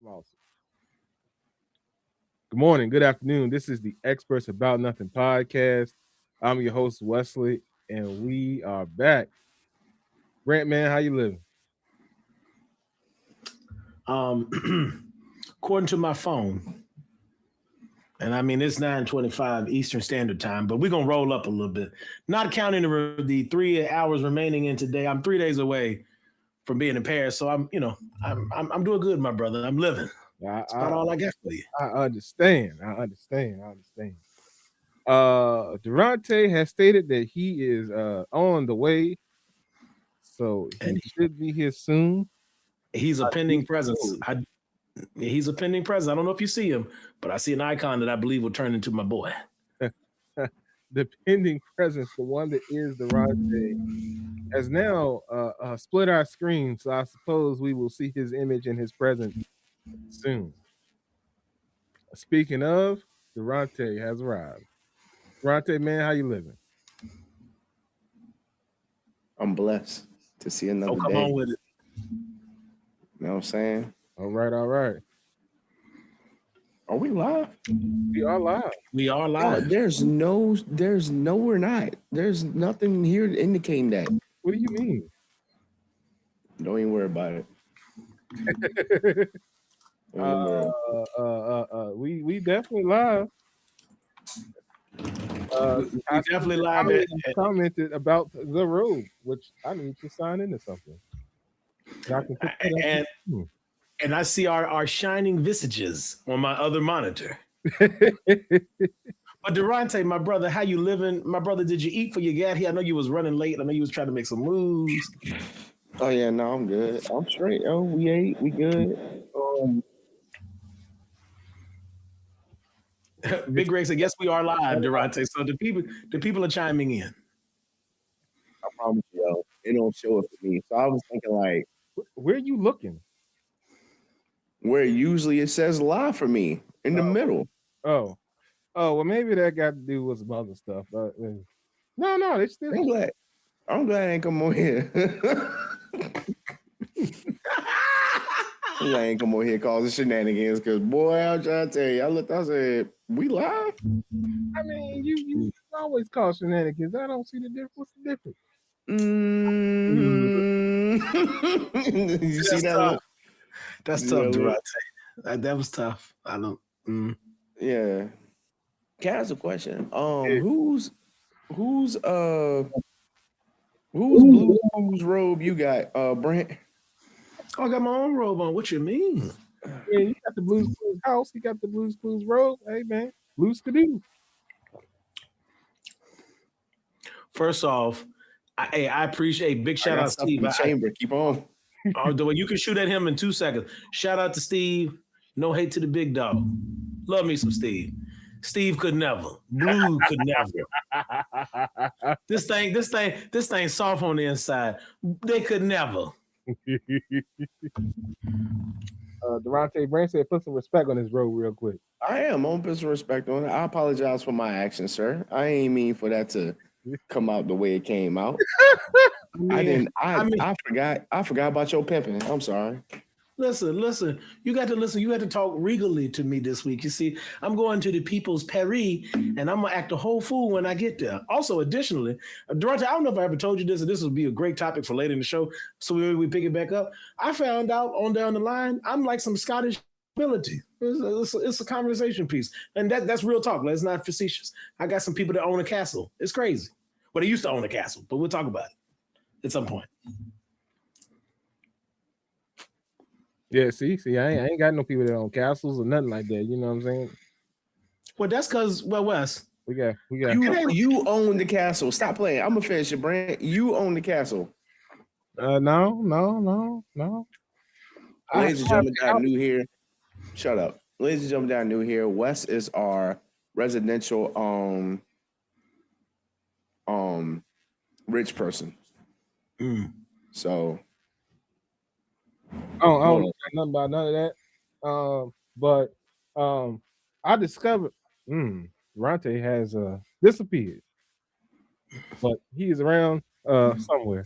Awesome. Good morning, good afternoon. This is the Experts About Nothing podcast. I'm your host Wesley, and we are back. Brent, man, how you living? According to my phone, and I mean it's 9:25 Eastern Standard Time, but we're gonna roll up a little bit. Not counting the 3 hours remaining in today. I'm 3 days away from being in Paris, so I'm doing good, my brother. I'm living. That's about all I got for you. I understand. Durante has stated that he is on the way, so he should be here soon. He's a pending presence. He's a pending presence. I don't know if you see him, but I see an icon that I believe will turn into my boy. The pending presence, the one that is Durante, has now split our screen, so I suppose we will see his image and his presence soon. Speaking of, Durante has arrived. Durante, man, how you living? I'm blessed to see another come day. on with it. You know what I'm saying? All right. Are we live? We are live. We are live. We're not. There's nothing here indicating that. What do you mean? Don't even worry about it. We definitely live. We definitely live. Commented about the robe, which I need to sign into something. And I see our shining visages on my other monitor. But Durante, my brother, how you living? My brother, did you eat for your gat here? I know you was running late. I know you was trying to make some moves. Oh yeah, no, I'm good. I'm straight. Oh, we ate. We good. Big Greg said, "Yes, we are live, Durante." So the people are chiming in. I promise you, yo, it don't show it for me. So I was thinking, like, where are you looking? Where usually it says live for me in the middle. Oh, well, maybe that got to do with some other stuff. But no, they still. I'm glad I ain't come on here. I'm glad I ain't come on here causing shenanigans because, boy, I'm trying to tell you, I said, we live? I mean, you always cause shenanigans. I don't see the difference. What's the difference? You see that? Tough. That's tough, Durante. That was tough. I don't. Yeah. Can I ask a question? Whose Blues robe you got, Brent? Oh, I got my own robe on. What you mean? Yeah, you got the Blues Clues house. You got the Blues Clues robe. Hey, man. Blues Skidoo. First off, I appreciate big shout out Steve. Chamber, keep on. The way you can shoot at him in 2 seconds. Shout out to Steve. No hate to the big dog. Love me some Steve. Steve could never. Blue could never. This thing soft on the inside. They could never. Durante Brand said, put some respect on his robe real quick. I am. I'm put some respect on it. I apologize for my actions, sir. I ain't mean for that to come out the way it came out. I forgot about your pimping. I'm sorry. Listen. You got to listen. You had to talk regally to me this week. You see, I'm going to the People's Paris, and I'm gonna act a whole fool when I get there. Also, additionally, Durante, I don't know if I ever told you this, and this would be a great topic for later in the show. So we pick it back up. I found out on down the line, I'm like some Scottish ability. It's a conversation piece, and that's real talk. That's not facetious. I got some people that own a castle. It's crazy. Well, they used to own a castle, but we'll talk about it at some point. Yeah, see, I ain't got no people that own castles or nothing like that. You know what I'm saying? Well, that's because, Wes, we got. You own the castle. Stop playing. I'm gonna finish it, Brent. You own the castle. No. Ladies and gentlemen, that are new here. Shut up. Ladies and gentlemen, that are new here. Wes is our residential rich person. So. I don't know nothing about none of that. But I discovered Durante has disappeared, but he is around somewhere.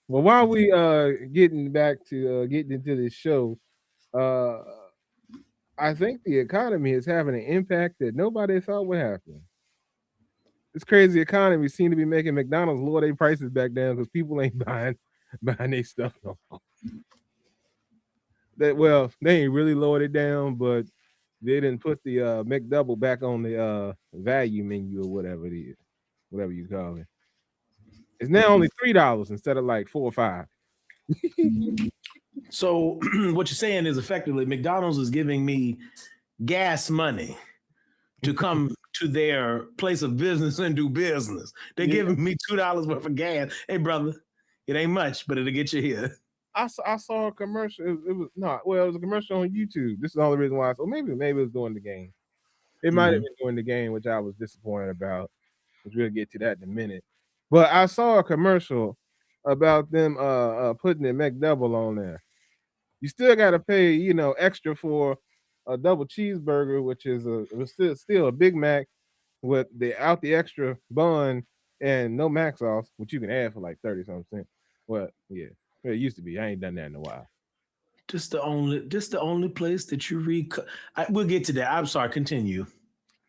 Well, while we getting back to getting into this show, uh I think the economy is having an impact that nobody thought would happen. This crazy economy seem to be making McDonald's lower their prices back down because people ain't buying their stuff no more. They ain't really lowered it down, but they didn't put the McDouble back on the value menu or whatever it is, whatever you call it. It's now only $3 instead of like 4 or 5. So what you're saying is effectively McDonald's is giving me gas money to come to their place of business and do business. They're giving me $2 worth of gas. Hey, brother, it ain't much, but it'll get you here. I saw a commercial. It was not well. It was a commercial on YouTube. This is the only reason why. So maybe it was during the game. It might have been during the game, which I was disappointed about. Which we'll get to that in a minute. But I saw a commercial about them putting the McDouble on there. You still got to pay, extra for a double cheeseburger, which is still a Big Mac with the extra bun and no mac sauce, which you can add for like 30 something cents. Well, yeah, it used to be. I ain't done that in a while. This the only place that you read. We'll get to that. I'm sorry. Continue.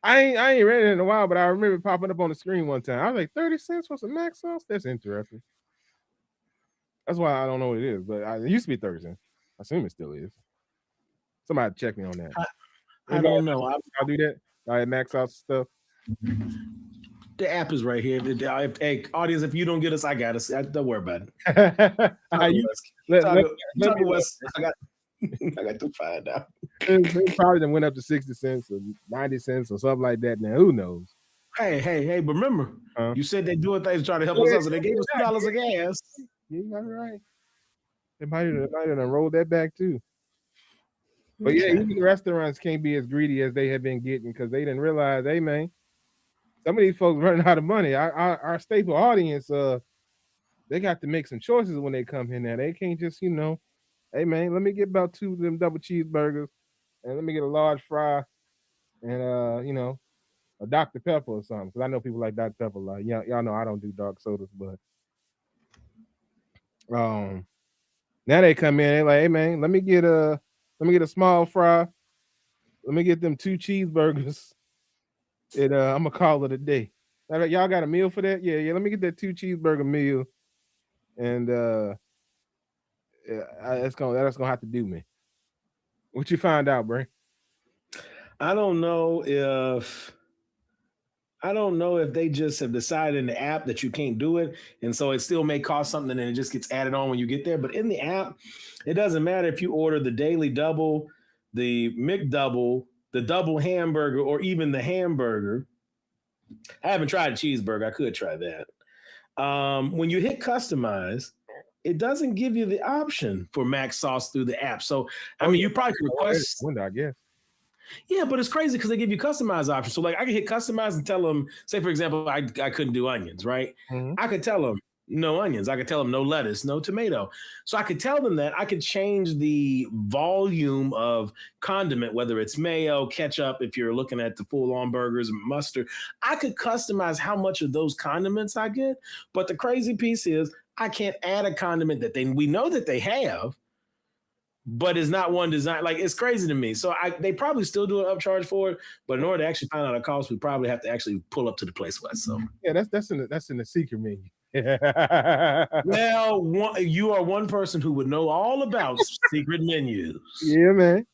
I ain't read it in a while, but I remember it popping up on the screen one time. I was like, 30 cents for some mac sauce? That's interesting. That's why I don't know what it is, but it used to be 30 cents. I assume it still is. Somebody check me on that. I don't know. I'll do that. I had max out stuff. The app is right here. Hey, audience, if you don't get us, I got us. Don't worry about it. I got to find out. It probably then went up to 60 cents or 90 cents or something like that. Now, who knows? Hey, but remember, you said they doing things to try to help us out, so they gave us $2 of gas. You got it right. They might have rolled that back too. But yeah, even the restaurants can't be as greedy as they have been getting because they didn't realize, hey man, some of these folks running out of money. Our staple audience, they got to make some choices when they come in there. They can't just, hey man, let me get about 2 of them double cheeseburgers and let me get a large fry and a Dr. Pepper or something. Because I know people like Dr. Pepper a lot. Y'all know I don't do dark sodas, but now they come in, they like, hey man, let me get a small fry. Let me get them 2 cheeseburgers. And I'm gonna call it a day. Y'all got a meal for that? Yeah. Let me get that 2 cheeseburger meal. And that's gonna have to do me. What you find out, Bray? I don't know if they just have decided in the app that you can't do it, and so it still may cost something, and it just gets added on when you get there. But in the app, it doesn't matter if you order the daily double, the McDouble, the double hamburger, or even the hamburger. I haven't tried a cheeseburger. I could try that. When you hit customize, it doesn't give you the option for mac sauce through the app. So, I mean, you probably could request. Window, I guess. Yeah, but it's crazy because they give you customized options. So, like, I can hit customize and tell them, say, for example, I couldn't do onions, right? Mm-hmm. I could tell them no onions. I could tell them no lettuce, no tomato. So I could tell them that. I could change the volume of condiment, whether it's mayo, ketchup, if you're looking at the full-on burgers, mustard. I could customize how much of those condiments I get. But the crazy piece is I can't add a condiment that we know that they have, but it's not one design. Like, it's crazy to me. So they probably still do an upcharge for it, but in order to actually find out the cost, we probably have to actually pull up to the place West. So yeah, that's in the secret menu. Well, you are one person who would know all about secret menus. Yeah, man.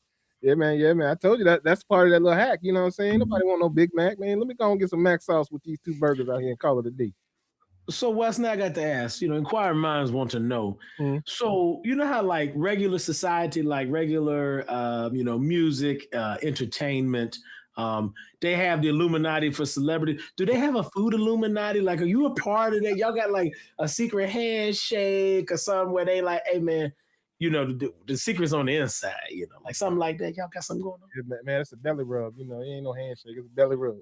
I told you that's part of that little hack. You know what I'm saying? Nobody want no Big Mac, man. Let me go and get some mac sauce with these 2 burgers out here and call it a day. So Wes, now I got to ask, inquiring minds want to know. Mm-hmm. So you know how like regular society, like regular, music, entertainment, they have the Illuminati for celebrity. Do they have a food Illuminati? Like, are you a part of that? Y'all got like a secret handshake or something where they like, hey man, the secret's on the inside, like something like that. Y'all got something going on? Yeah, man, it's a belly rub. It ain't no handshake. It's a belly rub.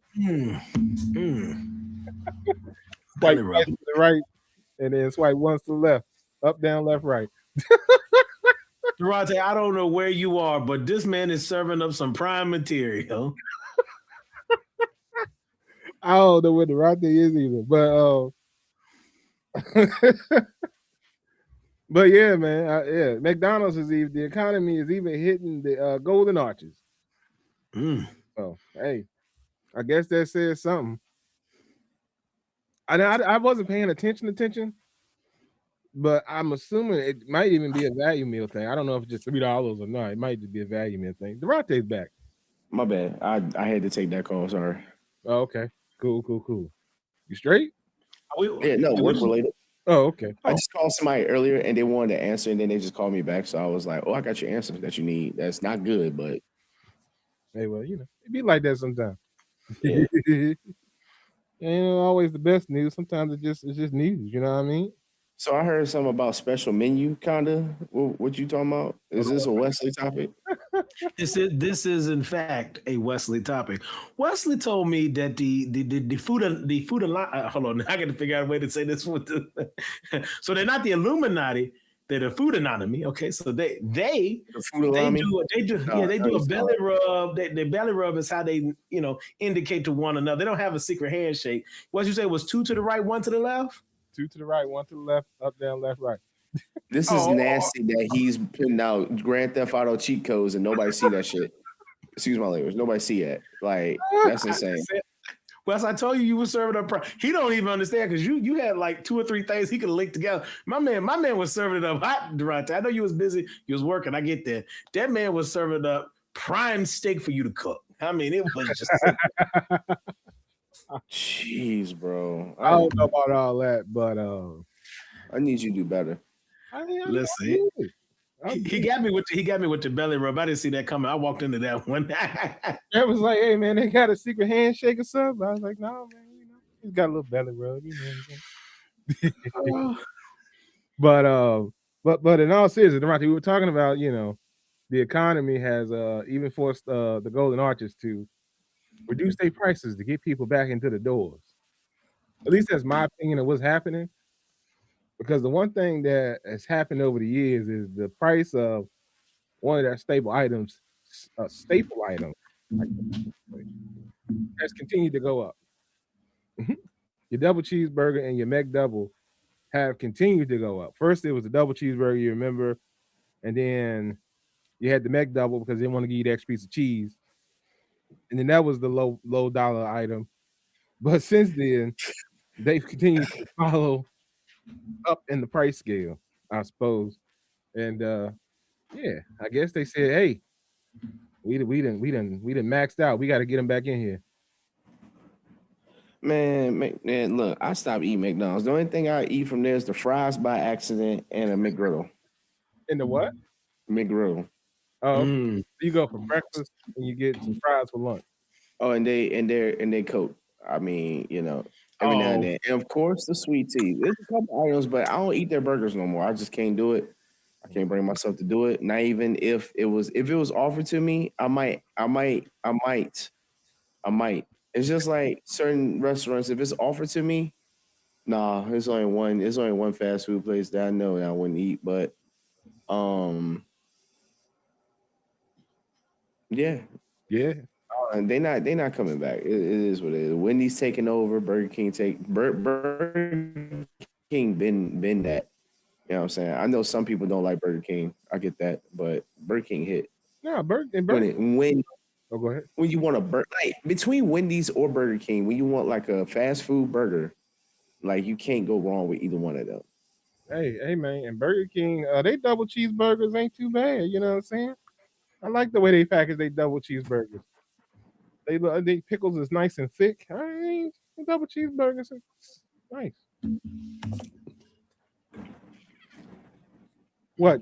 Swipe right to the right, and then swipe once to the left. Up, down, left, right. Durante, I don't know where you are, but this man is serving up some prime material. I don't know where Durante is either, but But yeah, man, yeah, McDonald's is even the economy is even hitting the golden arches. So hey, I guess that says something. I wasn't paying attention, but I'm assuming it might even be a value meal thing. I don't know if it's just $3 or not. It might just be a value meal thing. Durante's back. My bad. I had to take that call. Sorry. Oh, okay. Cool. You straight? Yeah, no, work related. Oh, okay. I just called somebody earlier and they wanted to answer, and then they just called me back. So I was like, "Oh, I got your answer that you need. That's not good, but Hey, well, it be like that sometimes. yeah." Ain't always the best news. Sometimes it's just news. You know what I mean? So I heard something about special menu, kinda. What you talking about? Is this a Wesley topic? This is in fact a Wesley topic. Wesley told me that the food hold on, I got to figure out a way to say this with the so they're not the Illuminati, they're the food anatomy. Okay, so they The food alarm? they do a belly rub. Their belly rub is how they indicate to one another. They don't have a secret handshake. What you say was 2 to the right, 1 to the left. 2 to the right, 1 to the left, up, down, left, right. This is nasty that he's putting out Grand Theft Auto cheat codes and nobody see that shit. Excuse my language. Nobody see that. Like, that's insane. Wes, I told you were serving up. He don't even understand because you had like 2 or 3 things he could link together. My man was serving it up hot, Durante. I know you was busy. You was working. I get that. That man was serving up prime steak for you to cook. I mean, it was just. Jeez, bro. I don't know about all that, but I need you to do better. Listen, he got me with the belly rub. I didn't see that coming. I walked into that one. It was like, hey man, they got a secret handshake or something. I was like, no, man, he's got a little belly rub, But in all seriousness, Durante, we were talking about, the economy has even forced the Golden Arches to reduce their prices to get people back into the doors. At least that's my opinion of what's happening. Because the one thing that has happened over the years is the price of one of their staple items, has continued to go up. Your double cheeseburger and your McDouble have continued to go up. First, it was the double cheeseburger, you remember, and then you had the McDouble because they didn't want to give you the extra piece of cheese, and then that was the low dollar item. But since then, they've continued to follow up in the price scale, I suppose. And yeah, I guess they said, hey, we done maxed out. We got to get them back in here. Man, look, I stopped eating McDonald's. The only thing I eat from there is the fries by accident and a McGriddle. And the what? McGriddle. Oh, you go for breakfast and you get some fries for lunch. Oh, and they Coke. I mean, every now and then. And of course, the sweet tea. There's a couple items, but I don't eat their burgers no more. I just can't do it. I can't bring myself to do it. Not even if it was offered to me, I might. It's just like certain restaurants. If it's offered to me, nah, there's only one fast food place that I know that I wouldn't eat. But yeah. They not coming back. It is what it is. Wendy's taking over. Burger King Burger King been that. You know what I'm saying? I know some people don't like Burger King. I get that, but Burger King hit. No, Burger When oh, go ahead. When you want a burger, like between Wendy's or Burger King, when you want like a fast food burger, like you can't go wrong with either one of them. Hey man, and Burger King, they double cheeseburgers ain't too bad. You know what I'm saying? I like the way they package they double cheeseburgers. They pickles is nice and thick. Double cheeseburgers are nice. What?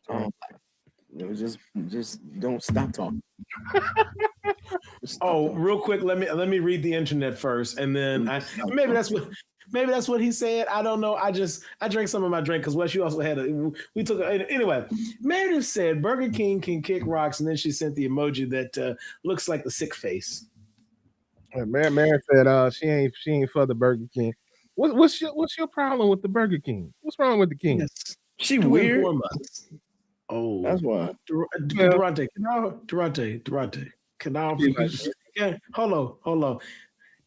Just don't stop talking. Real quick, let me read the internet first, and then maybe that's what he said. I don't know. I drank some of my drink because Wes, you also had anyway. Meredith said Burger King can kick rocks, and then she sent the emoji that looks like the sick face. Mary said she ain't for the Burger King. What's your problem with the Burger King? What's wrong with the King? Yes. She weird. Oh, that's why. Durante. Can I hold on.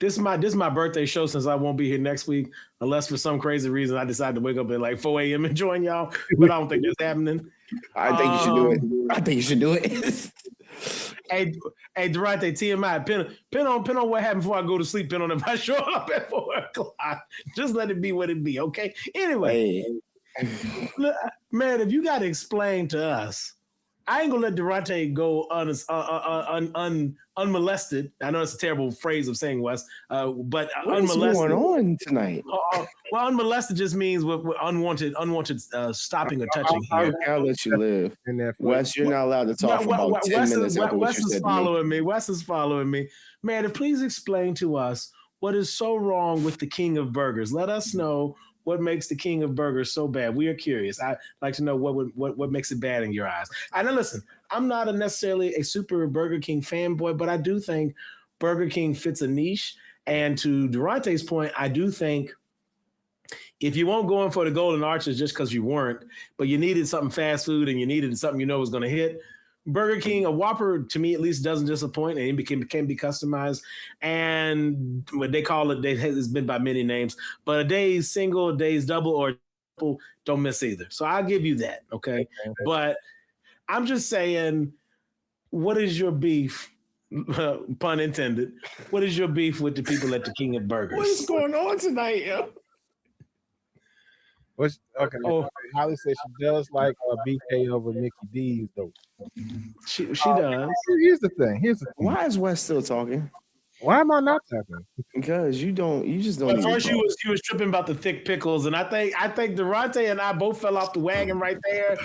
This is my birthday show since I won't be here next week, unless for some crazy reason I decide to wake up at like 4 a.m. and join y'all. But I don't think that's happening. I think you should do it. I think you should do it. Hey, Durante, TMI, pin on what happened before I go to sleep. Pin on if I show up at 4 o'clock. Just let it be what it be, okay? Anyway, man, if you got to explain to us, I ain't gonna let Durante go unmolested. I know it's a terrible phrase of saying Wes, but What's unmolested. going on tonight? Well, unmolested just means with unwanted stopping or touching. I'll let you live. Wes, you're not allowed to talk for about 10 minutes after what you said to me. Wes is following me. Man, please explain to us what is so wrong with the King of Burgers. Let us know what makes the King of Burgers so bad. We are curious. I'd like to know what makes it bad in your eyes. And now listen, I'm not necessarily a super Burger King fanboy, but I do think Burger King fits a niche. And to Durante's point, I do think if you won't go in for the Golden Arches just because you weren't, but you needed something fast food and you needed something you know was going to hit, Burger King, a Whopper, to me at least, doesn't disappoint, and it can be customized. And what they call it, it's been by many names, but a day's single, a day's double, or triple, don't miss either. So I'll give you that, okay? But I'm just saying, what is your beef, pun intended, what is your beef with the people at the King of Burgers? What is going on tonight, yo? Okay. Holly says she does like BK over Mickey D's though. She does. Here's the thing. Why is Wes still talking? Why am I not talking? Because you just don't. At first, you was tripping about the thick pickles, and I think Durante and I both fell off the wagon right there.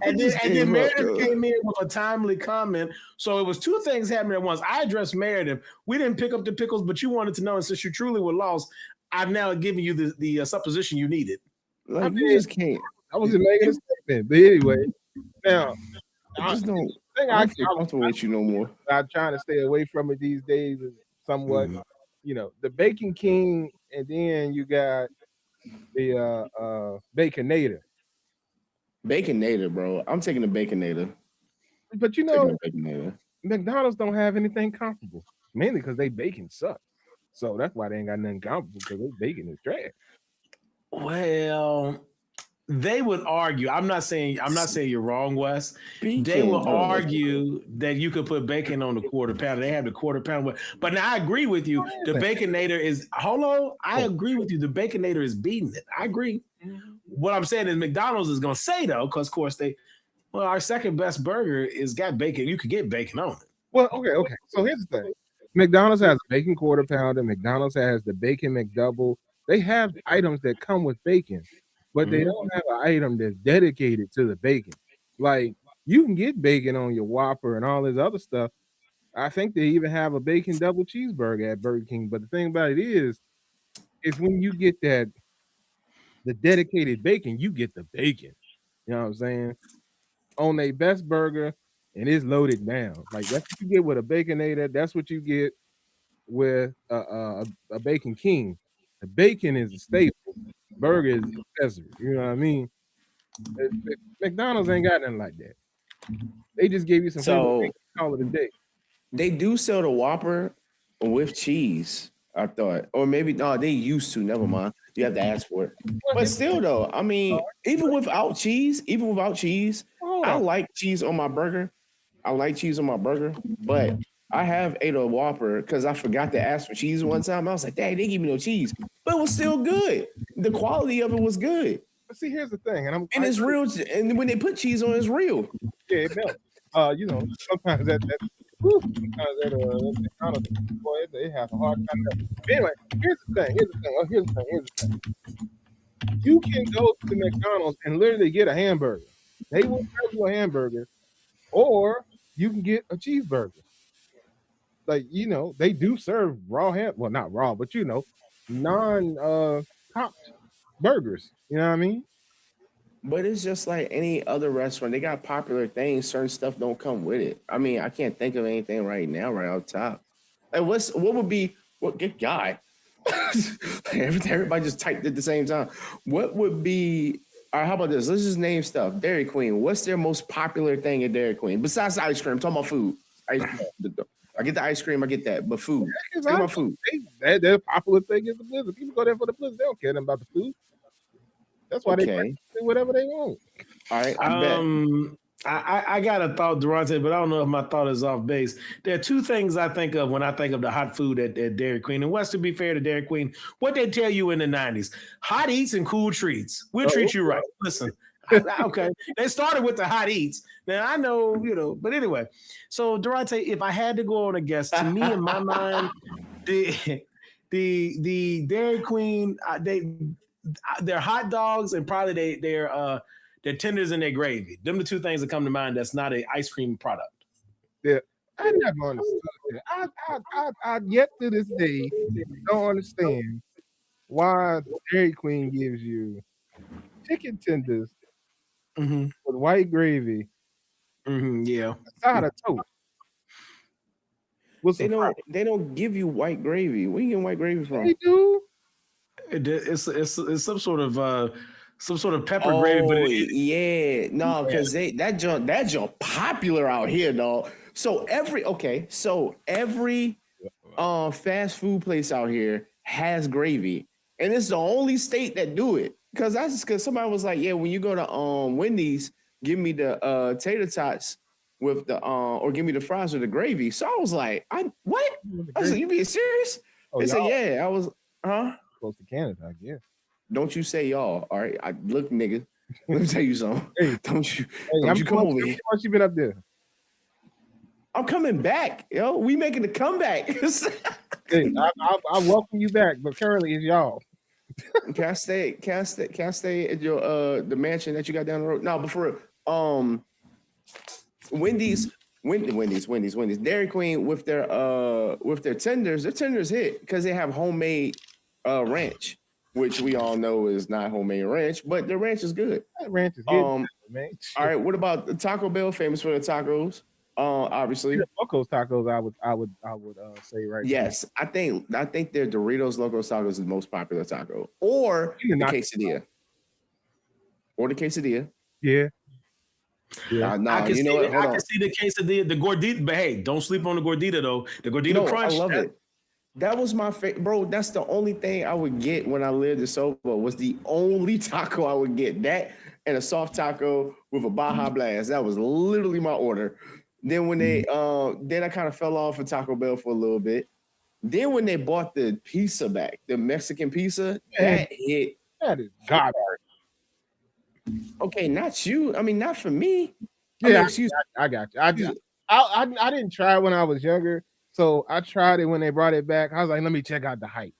And then Meredith came in with a timely comment. So it was two things happening at once. I addressed Meredith. We didn't pick up the pickles, but you wanted to know, and since you truly were lost, I've now given you the supposition you needed. Like, you just can't. I was just making a statement, but anyway, now I just don't. I feel comfortable with you no more. I'm trying to stay away from it these days, somewhat. The Bacon King, and then you got the Baconator. Baconator, bro. I'm taking the Baconator. But McDonald's don't have anything comparable, mainly because they bacon sucks. So that's why they ain't got nothing comparable, because their bacon is trash. Well, they would argue. I'm not saying you're wrong, Wes. They will argue that you could put bacon on the quarter pounder. They have the quarter pounder, but now I agree with you. The Baconator is I agree with you. The Baconator is beating it. I agree. What I'm saying is McDonald's is going to say though, because of course our second best burger is got bacon. You could get bacon on it. Well, okay. So here's the thing: McDonald's has a bacon quarter pounder. McDonald's has the bacon McDouble. They have items that come with bacon, but they don't have an item that's dedicated to the bacon. Like, you can get bacon on your Whopper and all this other stuff. I think they even have a bacon double cheeseburger at Burger King. But the thing about it is when you get the dedicated bacon, you get the bacon. You know what I'm saying? On a best burger, and it's loaded down. Like, that's what you get with a Baconator. That's what you get with a Bacon King. The bacon is a staple. Burger is an accessory. You know what I mean? McDonald's ain't got nothing like that. They just gave you some food, call it a day. They do sell the Whopper with cheese, I thought. Or maybe, no, they used to. Never mind. You have to ask for it. But still, though, I mean, even without cheese, I like cheese on my burger. But I have ate a Whopper because I forgot to ask for cheese one time. I was like, "Dang, they give me no cheese," but it was still good. The quality of it was good. But see, here's the thing, and it's real. And when they put cheese on, it's real. Yeah, it melts. Sometimes they have a hard time. But anyway, here's the thing. You can go to McDonald's and literally get a hamburger. They will serve you a hamburger, or you can get a cheeseburger. Like, they do serve raw ham. Well, not raw, but non-topped burgers. You know what I mean? But it's just like any other restaurant. They got popular things. Certain stuff don't come with it. I mean, I can't think of anything right now, right off top. Like, good guy? Everybody just typed at the same time. What would be? All right, how about this? Let's just name stuff. Dairy Queen. What's their most popular thing at Dairy Queen besides ice cream? I'm talking about food. Ice cream. I get the ice cream, I get that, but food. Because Think about food. Their popular thing is the blizzard. People go there for the blizzard. They don't care about the food. That's why they do whatever they want. All right, I bet. I got a thought, Durante, but I don't know if my thought is off base. There are two things I think of when I think of the hot food at Dairy Queen. And West, to be fair to Dairy Queen, what they tell you in the 90s, hot eats and cool treats. We'll treat you right. Listen, okay. They started with the hot eats. Now, I know, but anyway. So, Durante, if I had to go on a guess, to me, in my mind, the Dairy Queen, they're hot dogs and probably they're tenders and their gravy. Them the two things that come to mind. That's not an ice cream product. Yeah, I never understood that. I yet to this day don't understand why Dairy Queen gives you chicken tenders with white gravy, yeah, a side of toast. They don't give you white gravy. Where you getting white gravy from? They do. It's some sort of pepper gravy, but because that junk popular out here, dog. So every fast food place out here has gravy, and it's the only state that do it. Because somebody was like, yeah, when you go to Wendy's, give me the tater tots with the or give me the fries with the gravy. So I was like, what? I was like, you being serious? They said, yeah. I was, close to Canada, I guess. Don't you say y'all, all right? Look, nigga, let me tell you something. Don't you come over here. How much you been up there? I'm coming back, yo. We making the comeback. Hey, I welcome you back, but currently it's y'all. Can I stay at your the mansion that you got down the road? No, but for Wendy's, Dairy Queen with their tenders, their tenders hit because they have homemade ranch, which we all know is not homemade ranch, but the ranch is good. That ranch is good, man. All right, what about the Taco Bell? Famous for the tacos, obviously. Locos tacos, I would say right. Yes, now. I think their Doritos Locos tacos is the most popular taco, or the quesadilla, Yeah. I can see the quesadilla, the gordita, but hey, don't sleep on the gordita though. The gordita crunch. I love it. That was my favorite, bro. That's the only thing I would get when I lived in Sobo. Was the only taco I would get. That and a soft taco with a Baja Blast. That was literally my order. Then when then I kind of fell off of Taco Bell for a little bit. Then when they bought the pizza back, the Mexican pizza, that hit. That is garbage. Okay, not you. I mean, not for me. Yeah, I got you. I didn't try it when I was younger, so I tried it when they brought it back. I was like, let me check out the hype.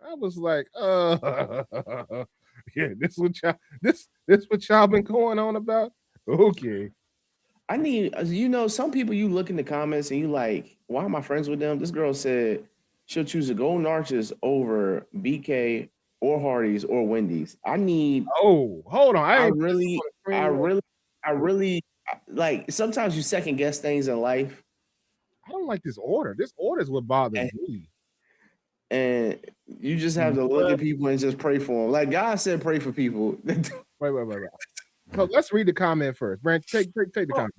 I was like, yeah, this what y'all been going on about? Okay. I need, some people you look in the comments and you like, why am I friends with them? This girl said she'll choose the Golden Arches over BK or Hardee's or Wendy's. I need. Oh, hold on. I really like. Sometimes you second guess things in life. I don't like this order. This order is what bothers me. And you just have to look at people and just pray for them. Like God said, pray for people. Wait. So let's read the comment first. Brent, take the comment.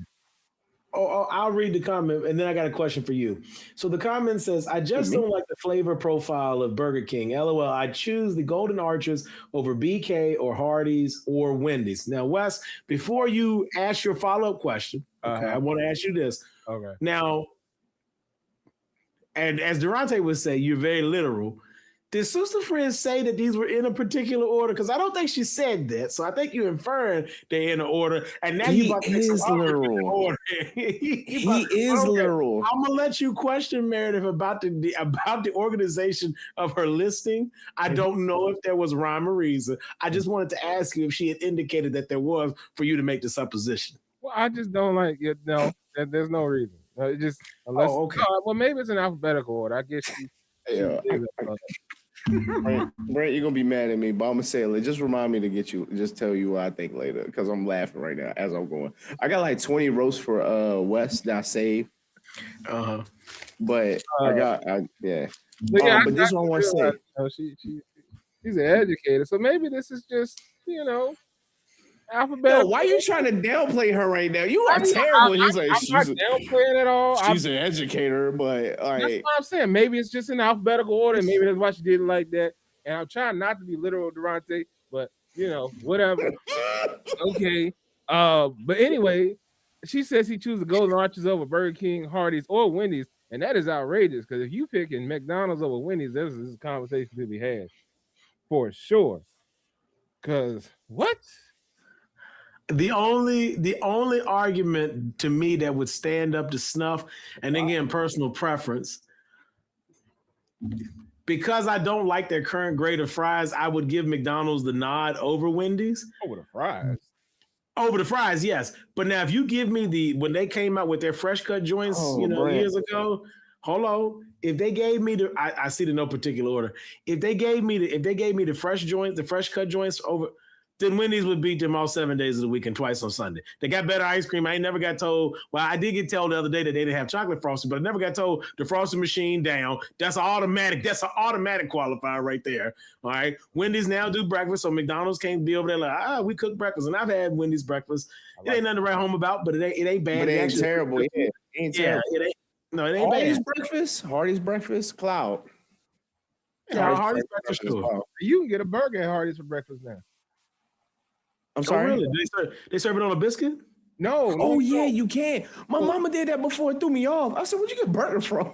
Oh, I'll read the comment, and then I got a question for you. So the comment says, I just don't like the flavor profile of Burger King. LOL, I choose the Golden Arches over BK or Hardee's or Wendy's. Now, Wes, before you ask your follow-up question, okay, I want to ask you this. Okay. Now, and as Durante would say, you're very literal. Did Sister Friend say that these were in a particular order? Because I don't think she said that. So I think you're inferring they're in an order. And now he is literal. He is literal. I'm gonna let you question Meredith about the organization of her listing. I don't know if there was rhyme or reason. I just wanted to ask you if she had indicated that there was for you to make the supposition. Well, I just don't like it. No, there's no reason. It just unless. Oh, okay. Well, maybe it's in alphabetical order. I guess. Brent, you're gonna be mad at me, but I'm gonna say it. Just remind me to just tell you what I think later, because I'm laughing right now as I'm going. I got like 20 roasts for West that I saved. But but this one I want to say. She's an educator, so maybe this is just Alphabetical. why you trying to downplay her right now? You are I'm not, terrible. He's like, I'm not downplaying at all. she's an educator, but That's like, what I'm saying. Maybe it's just in alphabetical order. Maybe that's why she did it like that. And I'm trying not to be literal, Durante, but whatever. Okay. But anyway, she says he chooses Golden Arches over Burger King, Hardee's, or Wendy's, and that is outrageous. Because if you picking McDonald's over Wendy's, this is a conversation to be had for sure. Because what? The only argument to me that would stand up to snuff, and again, personal preference, because I don't like their current grade of fries, I would give McDonald's the nod over Wendy's. Over the fries. Over the fries, yes. But now if you give me when they came out with their fresh cut joints, years ago, hold on. If they gave me I see the no particular order. If they gave me the fresh joints, the fresh cut joints over, then Wendy's would beat them all 7 days of the week and twice on Sunday. They got better ice cream. I ain't never got told. Well, I did get told the other day that they didn't have chocolate frosting, but I never got told the frosting machine down. That's an automatic qualifier right there. All right. Wendy's now do breakfast, so McDonald's can't be over there like, we cook breakfast. And I've had Wendy's breakfast. It ain't nothing to write home about, but it ain't bad. But it ain't terrible. Yeah, it ain't terrible. It ain't bad. Hardee's breakfast, Cloud. Yeah, Hardee's breakfast. Cool. You can get a burger at Hardee's for breakfast now. I'm sorry. Oh, really? They serve it on a biscuit? No. Oh yeah, you can. My mama did that before. It threw me off. I said, "Where'd you get burger from?"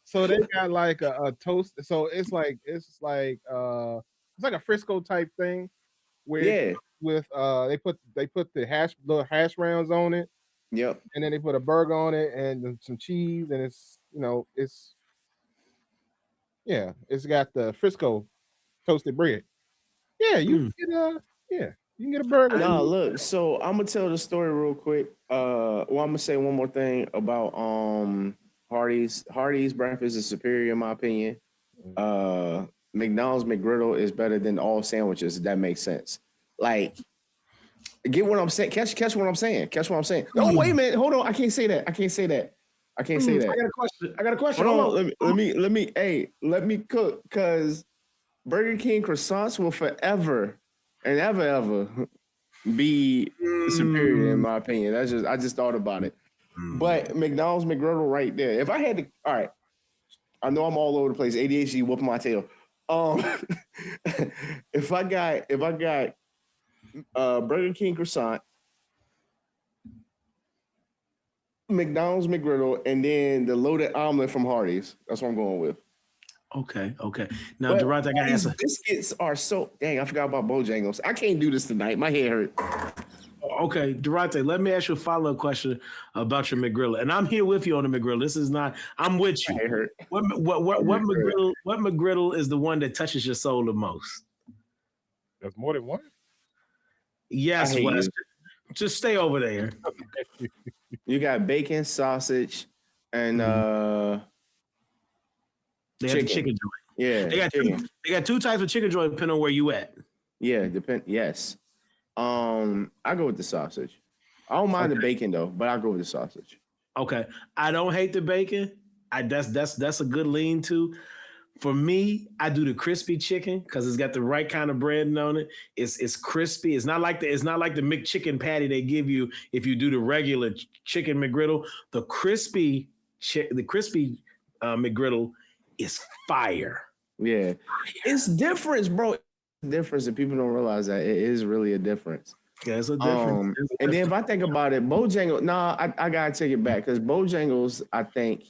So they got like a toast. So it's like a Frisco type thing where they put the little hash browns on it. Yep. And then they put a burger on it and some cheese, and it's got the Frisco toasted bread. Yeah, you can get a burger. No, look. So I'm gonna tell the story real quick. I'm gonna say one more thing about Hardee's. Hardee's breakfast is superior in my opinion. McDonald's McGriddle is better than all sandwiches. If that makes sense. Like, get what I'm saying. Catch what I'm saying. No, wait a minute. Hold on. I can't say that. I got a question. Hold on. Let me cook, because Burger King croissants will forever and ever be superior in my opinion. I just thought about it. But McDonald's McGriddle right there. If I had to, all right. I know I'm all over the place. ADHD whooping my tail. If I got Burger King croissant, McDonald's McGriddle, and then the loaded omelet from Hardee's. That's what I'm going with. Okay. Now, Durante, I got to answer. Biscuits are so dang. I forgot about Bojangles. I can't do this tonight. My head hurt. Okay, Durante, let me ask you a follow-up question about your McGriddle, and I'm here with you on the McGriddle. This is not. I'm with you. My head hurt. What McGriddle? What McGriddle is the one that touches your soul the most? There's more than one. Yes, Wes. Just stay over there. You got bacon, sausage, and they have the chicken joint. Yeah, they got two types of chicken joint depending on where you at. Yeah, Yes. I go with the sausage. I don't mind the bacon though, but I go with the sausage. Okay, I don't hate the bacon. That's a good lean to. For me, I do the crispy chicken because it's got the right kind of bread on it. It's crispy. It's not like the McChicken patty they give you if you do the regular chicken McGriddle. The crispy McGriddle is fire. Yeah, it's different, bro. Difference, and people don't realize that it is really a difference. Yeah, it's a difference. And then if I think about it, Bojangles. I gotta take it back because Bojangles, I think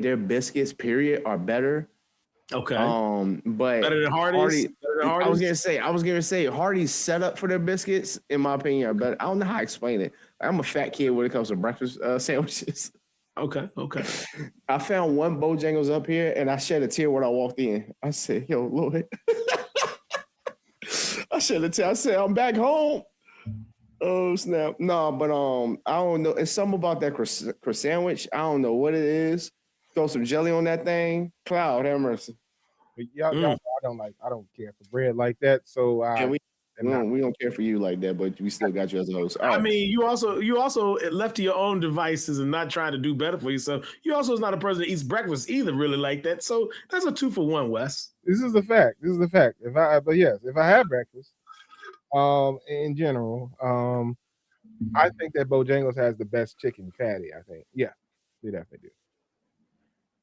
their biscuits, period, are better. Okay. But better than Hardee's. I was gonna say Hardee's setup for their biscuits, in my opinion, are better. I don't know how to explain it. I'm a fat kid when it comes to breakfast sandwiches. Okay. I found one Bojangles up here, and I shed a tear when I walked in. I said, "Yo, Lord." I shed a tear. I said, "I'm back home." Oh snap! No, but I don't know. It's something about that croissant sandwich. I don't know what it is. Throw some jelly on that thing. Cloud, have mercy. But y'all know I don't care for bread like that. So we don't care for you like that, but we still got you as a host. Right. I mean, you also left to your own devices and not trying to do better for yourself. You also is not a person that eats breakfast either, really like that. So that's a 2-for-1, Wes. This is the fact. This is the fact. If I have breakfast, in general, I think that Bojangles has the best chicken patty. I think, yeah, they definitely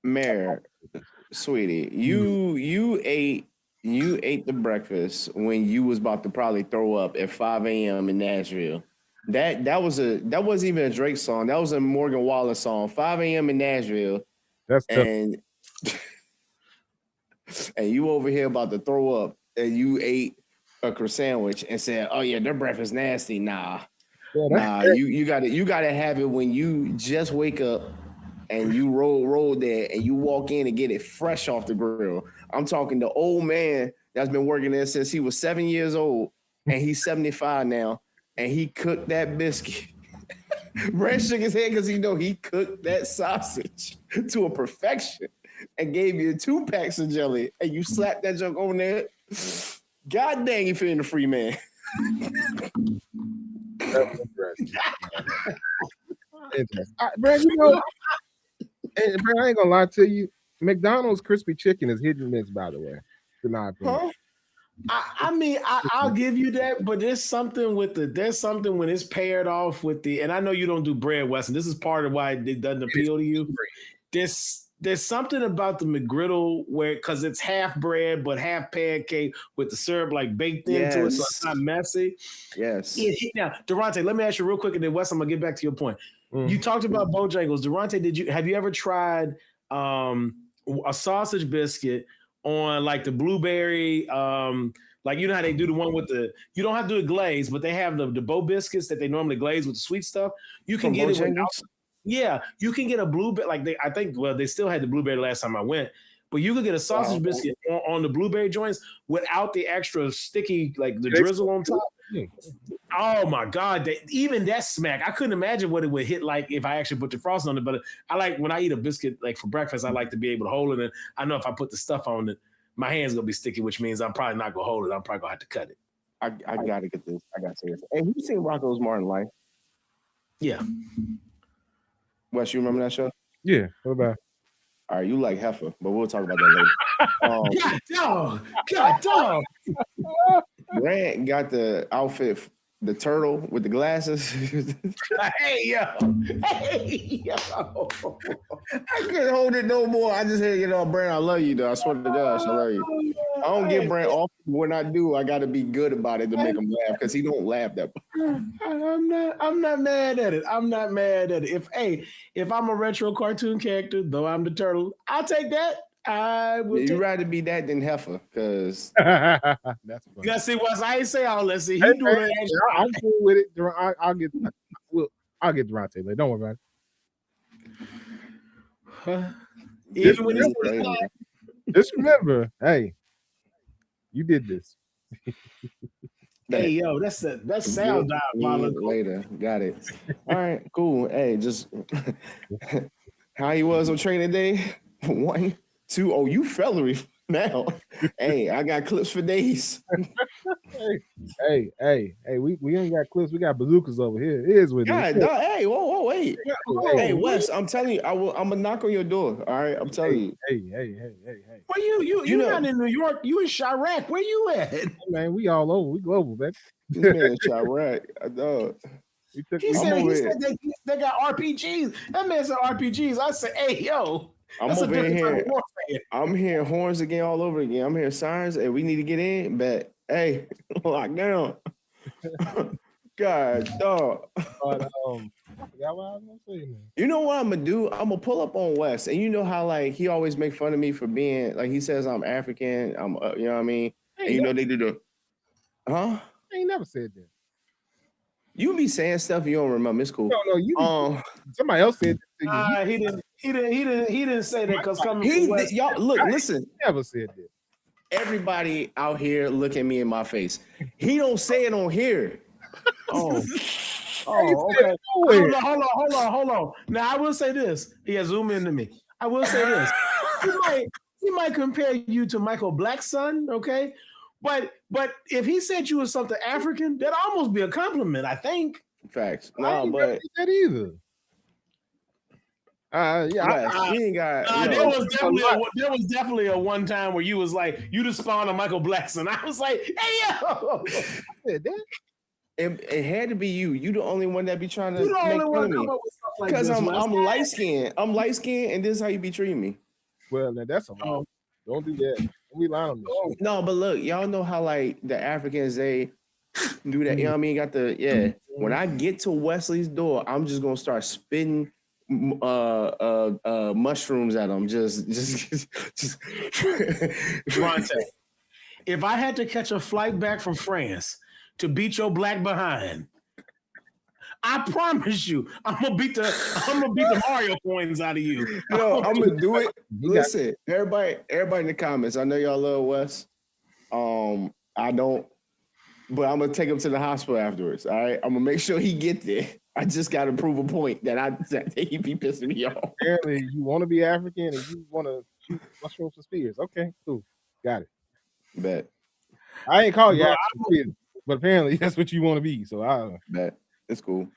Mare, sweetie, do. you ate the breakfast when you was about to probably throw up at 5 a.m. in Nashville. That wasn't even a Drake song. That was a Morgan Wallen song. 5 a.m. in Nashville, That's tough. and and you over here about to throw up, and you ate a croissant sandwich and said, "Oh yeah, their breakfast nasty." Nah, you gotta have it when you just wake up and you roll there and you walk in and get it fresh off the grill. I'm talking the old man that's been working there since he was 7 years old, and he's 75 now, and he cooked that biscuit. Brad shook his head because he cooked that sausage to a perfection and gave you 2 packs of jelly, and you slapped that junk on there. God dang, you feeling the free man. That's interesting. Brad, Brad, I ain't gonna lie to you. McDonald's crispy chicken is hit and miss, by the way. Huh? I mean, I'll give you that, but there's something when it's paired off with and I know you don't do bread, Weston. This is part of why it doesn't appeal to you. There's something about the McGriddle because it's half bread but half pancake with the syrup like baked into it, so it's not messy. Yes. Now, Durante, let me ask you real quick, and then Wes, I'm gonna get back to your point. You talked about Bojangles. Durante, have you ever tried a sausage biscuit on like the blueberry, like you know how they do the one with you don't have to do it glazed, but they have the bow biscuits that they normally glaze with the sweet stuff. You can get it without. Yeah, you can get a blueberry. Like they still had the blueberry last time I went, but you could get a sausage biscuit on the blueberry joints without the extra sticky, like the drizzle on top. Oh my God! Even that smack, I couldn't imagine what it would hit like if I actually put the frosting on it. But I like when I eat a biscuit like for breakfast, I like to be able to hold it. And I know if I put the stuff on it, my hand's gonna be sticky, which means I'm probably not gonna hold it. I'm probably gonna have to cut it. I gotta get this. I gotta say this. Hey, you seen Rocco's Martin Life? Yeah. Wes, you remember that show? Yeah. What about? All right, you like heifer, but we'll talk about that later. God dog. Grant got the outfit, the turtle with the glasses. Hey yo. I couldn't hold it no more. I just had to get on Brand. I love you, though. I swear to gosh, I love you. I don't get Brand off. When I do, I got to be good about it to make him laugh because he don't laugh that much. I'm not mad at it. I'm not mad at it. If I'm a retro cartoon character, though I'm the turtle, I'll take that. I will. You'd rather be that than heifer, because that's funny. You gotta see what I ain't say. Let's see. He Hey, doing man, it. I'm cool with it. I'll get Durante later. Don't worry about it. Even when Just remember, hey, you did this. Hey yo, that's sound diabolical. Later, got it. All right, cool. Hey, just how he was on training day. 1, 2. Oh, you fellery now. Hey, I got clips for days. Hey, we ain't got clips. We got bazookas over here. It is with God, no, hey, whoa, wait. Hey, Wes, I'm telling you, I'm gonna knock on your door. All right, I'm telling you. Hey. Where you not in New York? You in Chirac? Where you at? Man, we all over. We global, baby. This man in Chirac. I know. He said they got RPGs. That man said RPGs. I said, hey, yo. I'm over here. I'm hearing horns again all over again. I'm hearing sirens, and we need to get in. But hey, lock down. God, dog. But, I was gonna say, man. You know what I'm gonna do? I'm gonna pull up on Wes, and you know how like he always make fun of me for being like he says I'm African. I'm you know what I mean? And you know they do the I ain't never said that. You be saying stuff you don't remember. It's cool. No, you. Somebody else said that to you. He didn't say that because coming from West, y'all look. Listen, never said that. Everybody out here look at me in my face. He don't say it on here. Oh, okay. Hold on. Now I will say this. He has zoomed into me. I will say this. He might compare you to Michael Black's son, okay? But if he said you was something African, that'd almost be a compliment, I think. Facts. No, but that either. Wes, we ain't got. There was definitely a one time where you was like, you just spawned on Michael Blackson. I was like, hey yo, I said that. It had to be you. You the only one that be trying to you the make only fun one of me. come up with stuff like Because this. I'm light skinned. I'm light skinned, and this is how you be treating me. Well, now that's a lie. Don't do that. Don't be lying on this. No, but look, y'all know how like the Africans they do that. You know what I mean? Got the When I get to Wesley's door, I'm just gonna start spitting mushrooms at him. Just. Devontae, if I had to catch a flight back from France to beat your black behind, I promise you, I'm gonna beat the Mario coins out of you. No, I'm gonna do it. Listen, everybody in the comments. I know y'all love Wes. I don't, but I'm gonna take him to the hospital afterwards. All right, I'm gonna make sure he get there. I just gotta prove a point that he be pissing me off. Apparently, you want to be African and you want to shoot mushrooms for spears. Okay, cool, got it. Bet. I ain't call you African, but apparently that's what you want to be. So I bet it's cool.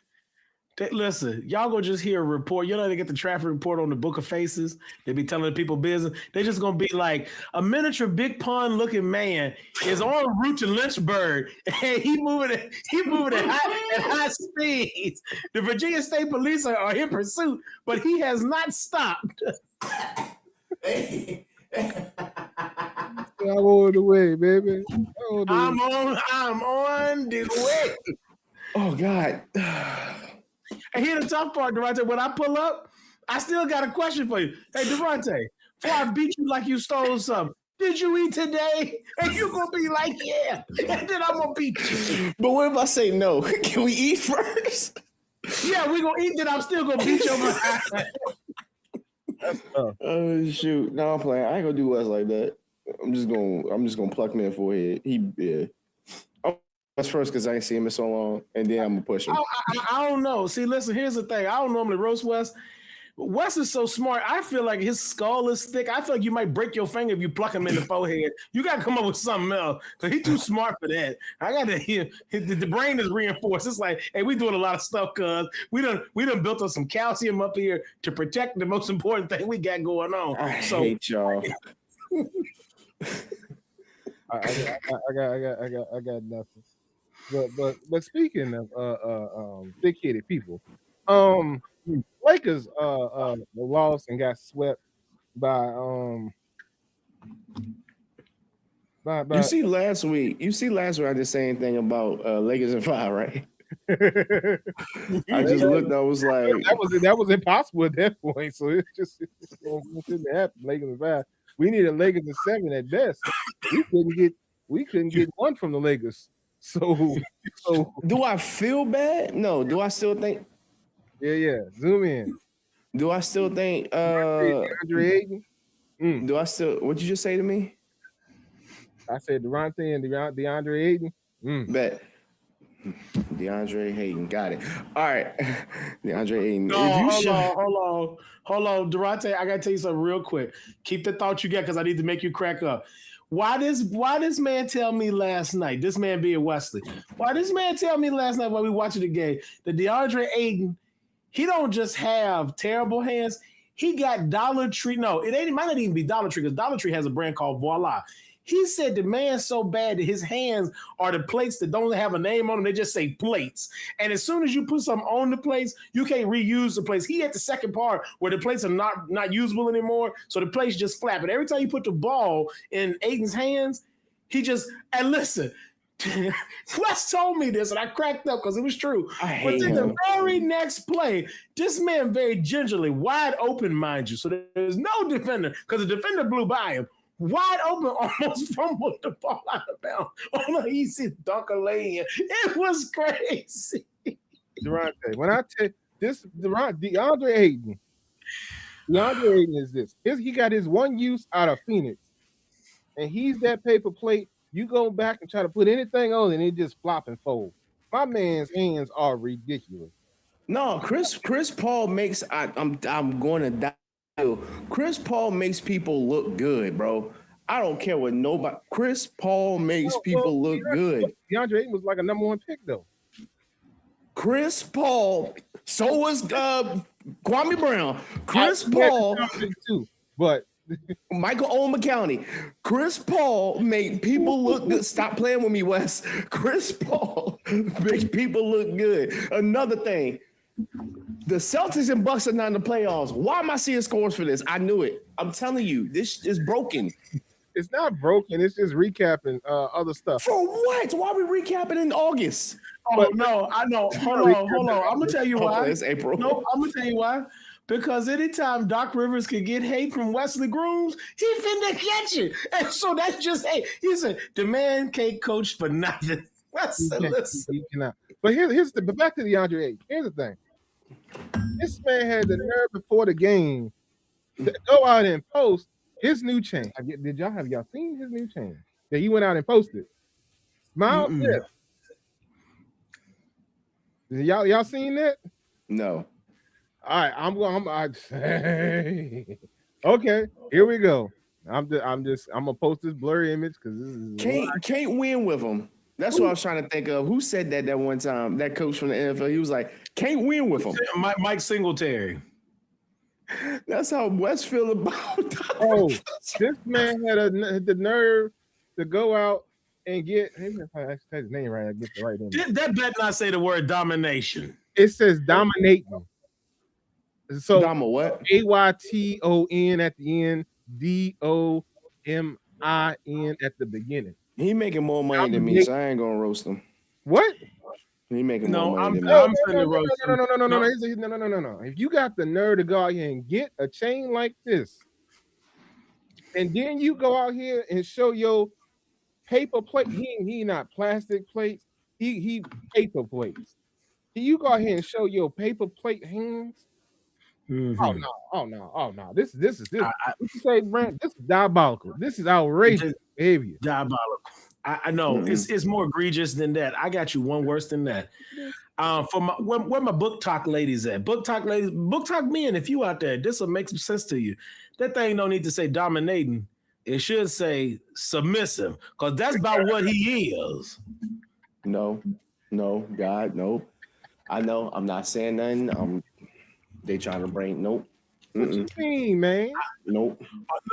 Listen, y'all go just hear a report. You know they get the traffic report on the Book of Faces. They be telling the people business. They just gonna be like a miniature big pond looking man is en route to Lynchburg, and he moving at high speeds. The Virginia State Police are in pursuit, but he has not stopped. I'm on the way, baby. I'm on the way. Oh God. And here's the tough part, Devontae. When I pull up, I still got a question for you. Hey, Devontae, before I beat you like you stole something, did you eat today? And you're going to be like, yeah. And then I'm going to beat you. But what if I say no? Can we eat first? Yeah, we're going to eat, then I'm still going to beat your behind. Oh, shoot. No, I'm playing. I ain't going to do Wes like that. I'm just gonna pluck me in the forehead. That's first because I ain't seen him in so long, and then I'm gonna push him. I don't know. See, listen, here's the thing. I don't normally roast Wes. Wes is so smart. I feel like his skull is thick. I feel like you might break your finger if you pluck him in the forehead. You got to come up with something else because he's too smart for that. I got to hear the brain is reinforced. It's like, hey, we doing a lot of stuff, cuz we done built up some calcium up here to protect the most important thing we got going on. I hate y'all. I got nothing. But speaking of big-headed people, Lakers lost and got swept by You see last week I did the same thing about Lakers and 5, right? I just looked. I was like, that was impossible at that point. So it didn't happen. Lakers and 5. We needed Lakers and 7 at best. We couldn't get one from the Lakers. So do I feel bad? No. Do I still think? Yeah. Zoom in. Do I still think? DeAndre Ayton. Do I still? What'd you just say to me? I said Durante and DeAndre Ayton. Bet. DeAndre Ayton, got it. All right, DeAndre Ayton. No, hold on, Durante. I gotta tell you something real quick. Keep the thought you got because I need to make you crack up. Why this man tell me last night? This man being Wesley. Why this man tell me last night while we watching the game that DeAndre Ayton, he don't just have terrible hands. He got Dollar Tree. No, it might not even be Dollar Tree because Dollar Tree has a brand called Voila. He said the man's so bad that his hands are the plates that don't have a name on them. They just say plates. And as soon as you put something on the plates, you can't reuse the plates. He had the second part where the plates are not usable anymore. So the plates just flap. And every time you put the ball in Aiden's hands, and listen, Wes told me this and I cracked up because it was true. But then the very next play, this man very gingerly, wide open, mind you. So there's no defender because the defender blew by him. Wide open, almost fumbled the ball out of bounds on an easy dunk lane. It was crazy. Durante, when I tell this, DeAndre Ayton is this. He got his one use out of Phoenix, and he's that paper plate. You go back and try to put anything on, and it just flop and fold. My man's hands are ridiculous. No, Chris Paul makes. I'm going to die. Chris Paul makes people look good, bro. I don't care what nobody. Chris Paul makes people look good. DeAndre Ayton was like a number 1 pick, though. Chris Paul So was Kwame Brown, Chris Paul, too, but Michael Owen McCowney. Chris Paul made people look good. Stop playing with me, Wes. Chris Paul makes people look good. Another thing, the Celtics and Bucks are not in the playoffs. Why am I seeing scores for this? I knew it. I'm telling you, this is broken. It's not broken. It's just recapping other stuff. For what? Why are we recapping in August? Oh, no, I know. Hold on. I'm going to tell you why. It's April. No, I'm going to tell you why. Because anytime Doc Rivers can get hate from Wesley Grooms, he finna catch it. And so that's just hate. He said, the man can't coach for nothing. He cannot. But but back to DeAndre Ayton. Here's the thing. This man had the nerve before the game to go out and post his new chain. Have y'all seen his new chain? That he went out and posted. Smile. Yeah. Y'all seen that? No. All right, I'm say, okay, here we go. I'm gonna post this blurry image because this is can't win with him. That's what I was trying to think of. Who said that one time? That coach from the NFL. He was like, can't win with him. Mike Singletary. That's how West feel about. Oh, this man had the nerve to go out and get. Maybe if I actually say his name right, I get the right name. That better not say the word domination. It says dominating. So Dama what? AYTON at the end, DOMIN at the beginning. He making more money than me, so I ain't gonna roast him. What? He making more money than me. No. If you got the nerve to go out here and get a chain like this, and then you go out here and show your paper plate, he not plastic plates, he paper plates. You go out here and show your paper plate hands. Mm-hmm. Oh no! This is say, Brent. This is diabolical. This is outrageous behavior. Diabolical. I know it's more egregious than that. I got you one worse than that. For where my book talk ladies at? Book talk men. If you out there, this will make some sense to you. That thing don't need to say dominating. It should say submissive, because that's about what he is. No, God, no. I know. I'm not saying nothing. They trying to bring nope. What you mean, man? Nope.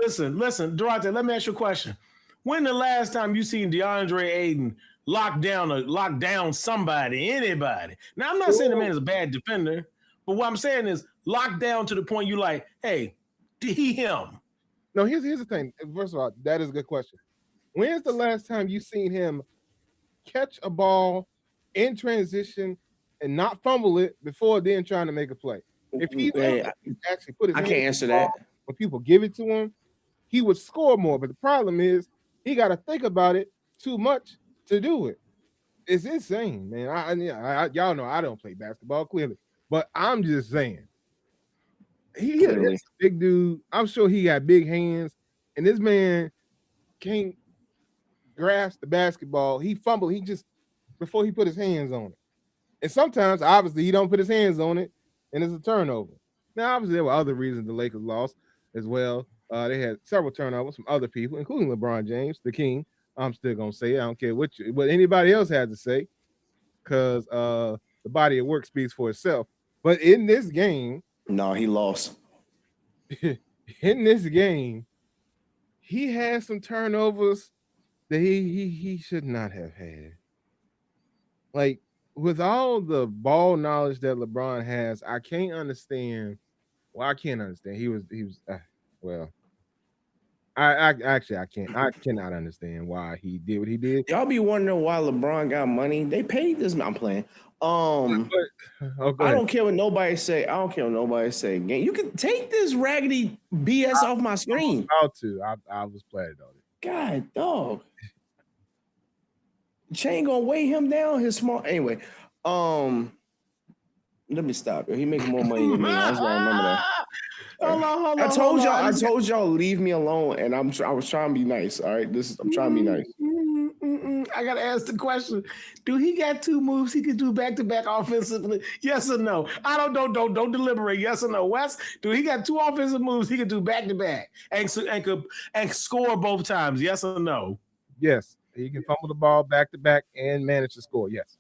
Listen, Durante, let me ask you a question. When the last time you seen DeAndre Ayton lock down somebody, anybody? Now, I'm not saying the man is a bad defender, but what I'm saying is locked down to the point you like, hey, he him. No, here's the thing. First of all, that is a good question. When's the last time you seen him catch a ball in transition and not fumble it before then trying to make a play? If he actually put his I can't answer that. When people give it to him, he would score more. But the problem is he got to think about it too much to do it. It's insane, man. I y'all know I don't play basketball clearly, but I'm just saying he's a big dude. I'm sure he got big hands, and this man can't grasp the basketball. He fumbled. He just before he put his hands on it, and sometimes obviously he don't put his hands on it. And it's a turnover. Now, obviously, there were other reasons the Lakers lost as well. They had several turnovers from other people, including LeBron James, the king. I'm still going to say it. I don't care what anybody else has to say, because the body of work speaks for itself. But in this game... No, he lost. In this game, he had some turnovers that he should not have had. Like, with all the ball knowledge that LeBron has, I can't understand. Well, I can't understand. He was. Well, I cannot understand why he did what he did. Y'all be wondering why LeBron got money. They paid this. I'm playing. I don't care what nobody say. Gang, you can take this raggedy BS off my screen. I was playing on it. God, dog. Chain gonna weigh him down. His small. Anyway, let me stop. He making more money than me. I just gotta remember that. Hold on. I told y'all leave me alone, and I was trying to be nice. All right, I'm trying to be nice. I gotta ask the question: do he got two moves he could do back to back offensively? Yes or no? I don't deliberate. Yes or no? Wes, do he got two offensive moves he could do back to back and score both times? Yes or no? Yes. He can fumble the ball back to back and manage to score. Yes.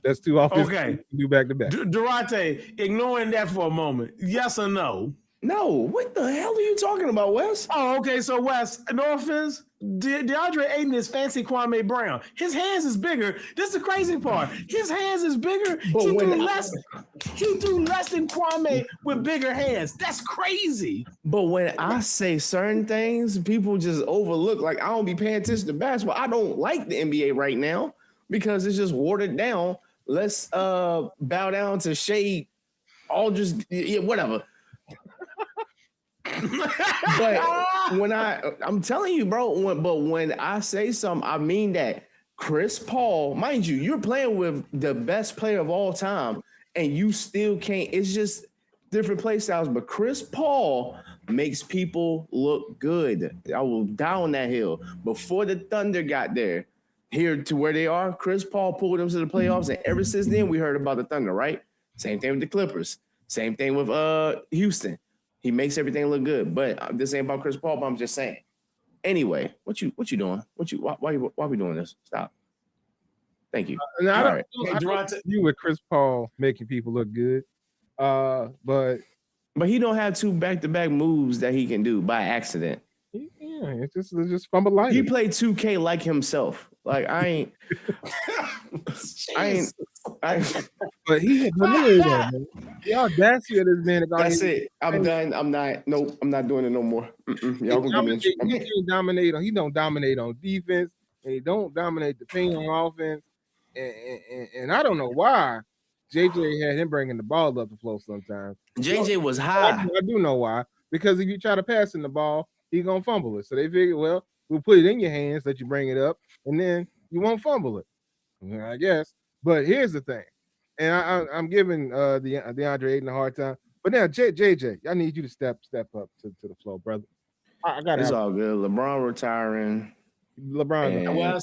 That's two offenses Okay. do back to back. Durante, ignoring that for a moment. Yes or no? No, what the hell are you talking about, Wes? Oh, okay. So Wes, no offense, DeAndre Ayton is fancy Kwame Brown. His hands is bigger. This is the crazy part. His hands is bigger. But He when threw less. He threw less than Kwame with bigger hands. That's crazy. But when I say certain things, people just overlook. Like I don't be paying attention to basketball. I don't like the NBA right now because it's just watered down. Let's bow down to shade. All just whatever. But when I'm telling you, bro. When I say something, I mean that. Chris Paul, mind you, you're playing with the best player of all time, and you still can't. It's just different play styles. But Chris Paul makes people look good. I will die on that hill. Before the Thunder got there, here to where they are, Chris Paul pulled them to the playoffs, and ever since then, we heard about the Thunder, right? Same thing with the Clippers. Same thing with Houston. He makes everything look good. But this ain't about Chris Paul, but I'm just saying. Anyway, what you doing? Why we doing this? Stop. Thank you. I don't Durante, agree with Chris Paul making people look good. But he don't have 2 back-to-back moves that he can do by accident. yeah, it's just fumble light. He played 2K like himself. Like I ain't. But he had the audacity of this man. That's it. I'm done. I'm not. Nope. I'm not doing it no more. Y'all gonna give me. He can't dominate on. He don't dominate on defense, and he don't dominate the paint on offense. And I don't know why JJ had him bringing the ball up the floor sometimes. JJ was high. I do know why. Because if you try to pass in the ball, he's gonna fumble it. So they figured, well, we'll put it in your hands, let you bring it up, and then you won't fumble it. I guess. But here's the thing, and I'm giving the DeAndre Ayton a hard time. But now, JJ, I need you to step up to the floor, brother. I got it. It's all good. LeBron retiring. LeBron,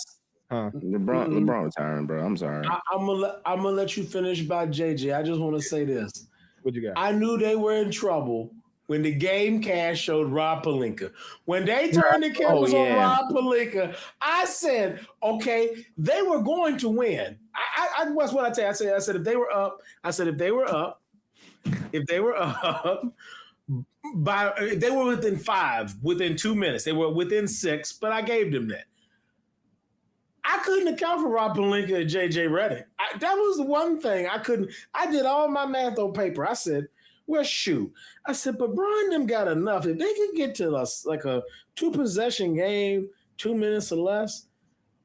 LeBron retiring, bro. I'm sorry. I'm gonna let you finish by JJ. I just want to say this. What you got? I knew they were in trouble when the game cast showed Rob Pelinka. When they turned the cameras on Rob Pelinka, I said, okay, they were going to win. What's what I tell you? I said if they were up, they were within 5, within 2 minutes. They were within 6, but I gave them that. I couldn't account for Rob Pelinka and JJ Redick. That was the one thing I couldn't. I did all my math on paper. I said, well, shoot. I said, but Brian them got enough. If they could get to like a 2-possession game, 2 minutes or less,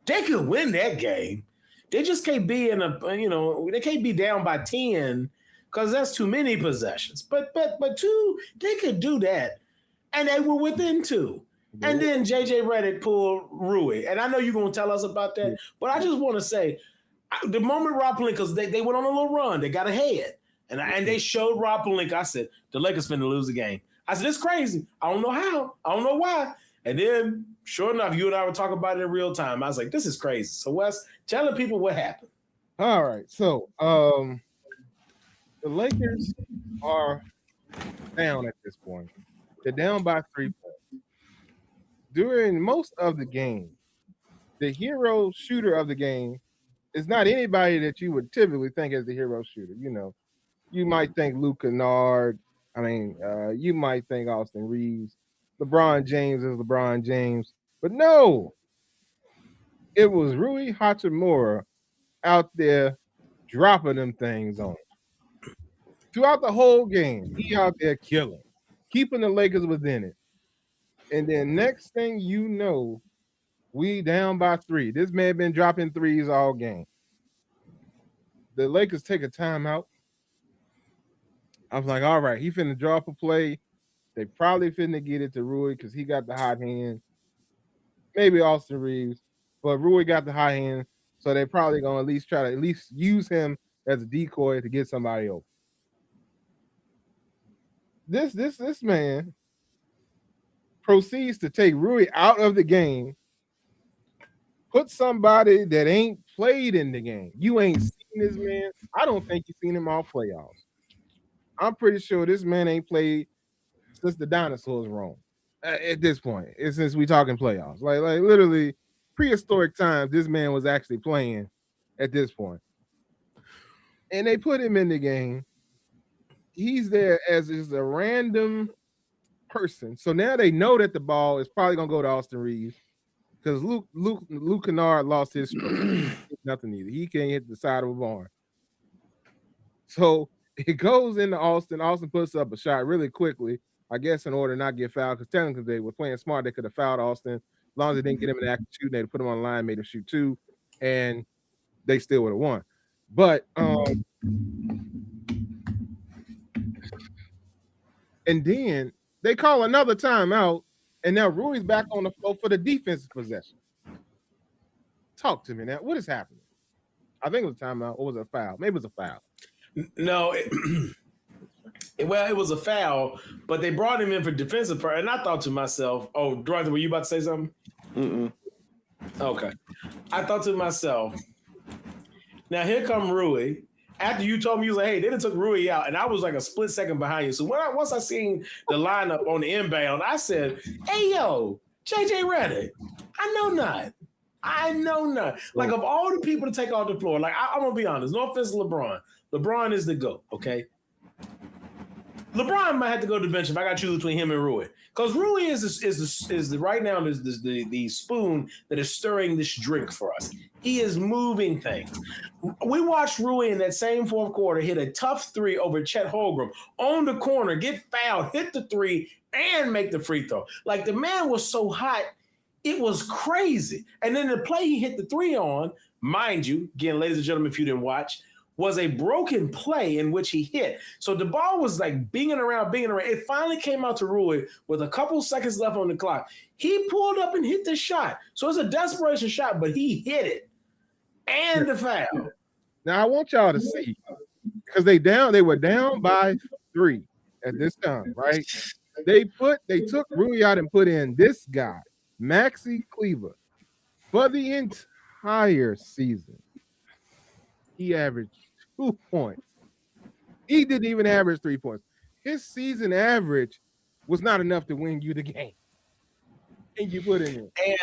they could win that game. They just can't be they can't be down by 10 because that's too many possessions. But 2, they could do that. And they were within 2. Yeah. And then JJ Redick pulled Rui. And I know you're going to tell us about that, but I just want to say, the moment Rob Pelinka, because they went on a little run, they got ahead. And they showed Rob Pelinka, I said, the Lakers finna lose the game. I said, it's crazy. I don't know how. I don't know why. And then, sure enough, you and I were talking about it in real time. I was like, this is crazy. So, Wes, telling people what happened. All right. So, the Lakers are down at this point. They're down by 3 points. During most of the game, the hero shooter of the game is not anybody that you would typically think as the hero shooter. You might think Luke Kennard. You might think Austin Reeves. LeBron James is LeBron James. But no, it was Rui Hachimura out there dropping them things on him. Throughout the whole game, he out there killing, keeping the Lakers within it. And then next thing you know, we down by 3. This man been dropping threes all game. The Lakers take a timeout. I was like, all right, he finna draw up a play. They probably finna get it to Rui because he got the hot hand. Maybe Austin Reeves, but Rui got the hot hand, so they probably gonna at least try to use him as a decoy to get somebody over. This man proceeds to take Rui out of the game, put somebody that ain't played in the game. You ain't seen this man. I don't think you've seen him all playoffs. I'm pretty sure this man ain't played since the dinosaurs roamed. At this point, since we talking playoffs, like literally prehistoric times, this man was actually playing. At this point, and they put him in the game. He's there as is a random person. So now they know that the ball is probably gonna go to Austin Reeves because Luke Kennard lost his stroke. Nothing either. He can't hit the side of a barn. So it goes into Austin. Austin puts up a shot really quickly, I guess, in order to not get fouled. Because technically they were playing smart. They could have fouled Austin as long as they didn't get him in the act of shooting. They'd put him on the line, made him shoot 2, and they still would have won. But and then they call another timeout, and now Rui's back on the floor for the defensive possession. Talk to me now. What is happening? I think it was a timeout, or was it a foul? Maybe it was a foul. No, well, it was a foul, but they brought him in for defensive part, and I thought to myself, "Oh, Dorothy, were you about to say something?" Okay, I thought to myself, now here come Rui. After you told me, you was like, "Hey, they done took Rui out," and I was like a split second behind you. So once I seen the lineup on the inbound, I said, "Hey, yo, JJ Redick, I know not." Like, of all the people to take off the floor, like I'm gonna be honest, no offense to LeBron. LeBron is the GOAT, okay? LeBron might have to go to the bench if I got to choose between him and Rui. Because Rui is right now the spoon that is stirring this drink for us. He is moving things. We watched Rui in that same fourth quarter hit a tough 3 over Chet Holmgren on the corner, get fouled, hit the 3, and make the free throw. Like, the man was so hot, it was crazy. And then the play he hit the 3 on, mind you, again, ladies and gentlemen, if you didn't watch, was a broken play in which he hit. So the ball was like binging around. It finally came out to Rui with a couple seconds left on the clock. He pulled up and hit the shot. So it's a desperation shot, but he hit it. And the foul. Now I want y'all to see, because they were down by 3 at this time, right? They took Rui out and put in this guy, Maxi Kleber, for the entire season. He averaged 2 points. He didn't even average 3 points. His season average was not enough to win you the game. And you put him in.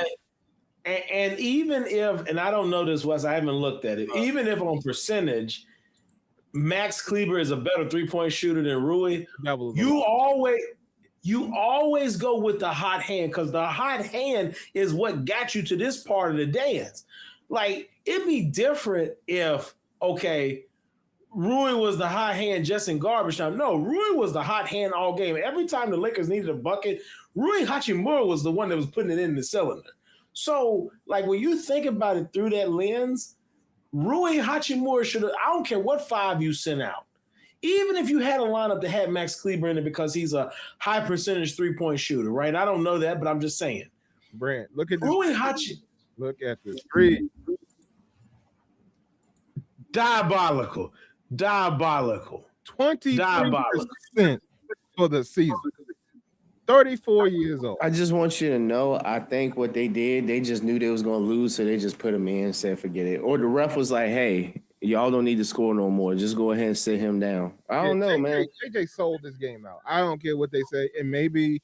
And even if, and I don't know this, Wes, I haven't looked at it, even if on percentage, Max Kleber is a better 3-point shooter than Rui, you always go with the hot hand, because the hot hand is what got you to this part of the dance. Like, it'd be different if, okay, Rui was the hot hand just in garbage time. No, Rui was the hot hand all game. Every time the Lakers needed a bucket, Rui Hachimura was the one that was putting it in the cylinder. So, like, when you think about it through that lens, Rui Hachimura should have, I don't care what 5 you sent out. Even if you had a lineup that had Max Kleber in it because he's a high percentage 3-point shooter, right? I don't know that, but I'm just saying. Brent, look at this. Rui Hachimura. Look at the screen. Diabolical. 23% for the season. 34 years old. I just want you to know, I think what they did, they just knew they was going to lose, so they just put him in and said, forget it. Or the ref was like, hey, y'all don't need to score no more. Just go ahead and sit him down. I don't know, man. JJ sold this game out. I don't care what they say. And maybe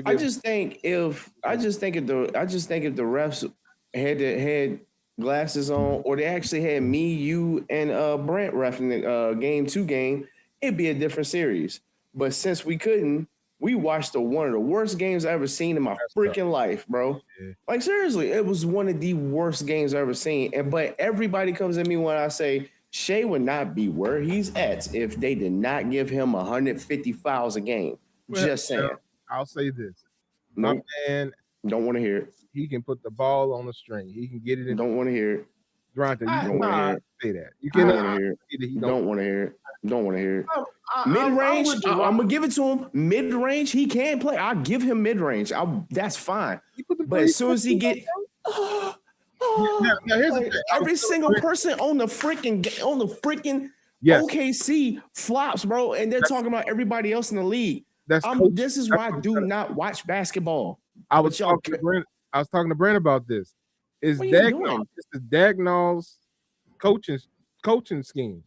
I just think if the refs had glasses on, or they actually had me, you, and Brent reffing the game 2 game, it'd be a different series. But since we couldn't, we watched one of the worst games I ever seen in my freaking life, bro. Yeah. Like, seriously, it was one of the worst games I ever seen. But everybody comes at me when I say Shea would not be where he's at if they did not give him 150 fouls a game. Well, just saying. I'll say this. My man, don't want to hear it. He can put the ball on the string. He can get it in. Don't want to hear it. Durante, you don't want to hear it. Say that. You cannot hear it. Don't want to hear it. Don't want to hear it. Mid-range, I'm going to give it to him. Mid-range, he can play. I'll give him mid-range. That's fine. But as soon as he get... now here's the thing. Every single person on the freaking OKC flops, bro. And they're talking about everybody else in the league. This is why I do not watch basketball. I was talking to Brent about this. This is Dagnall's coaching scheme.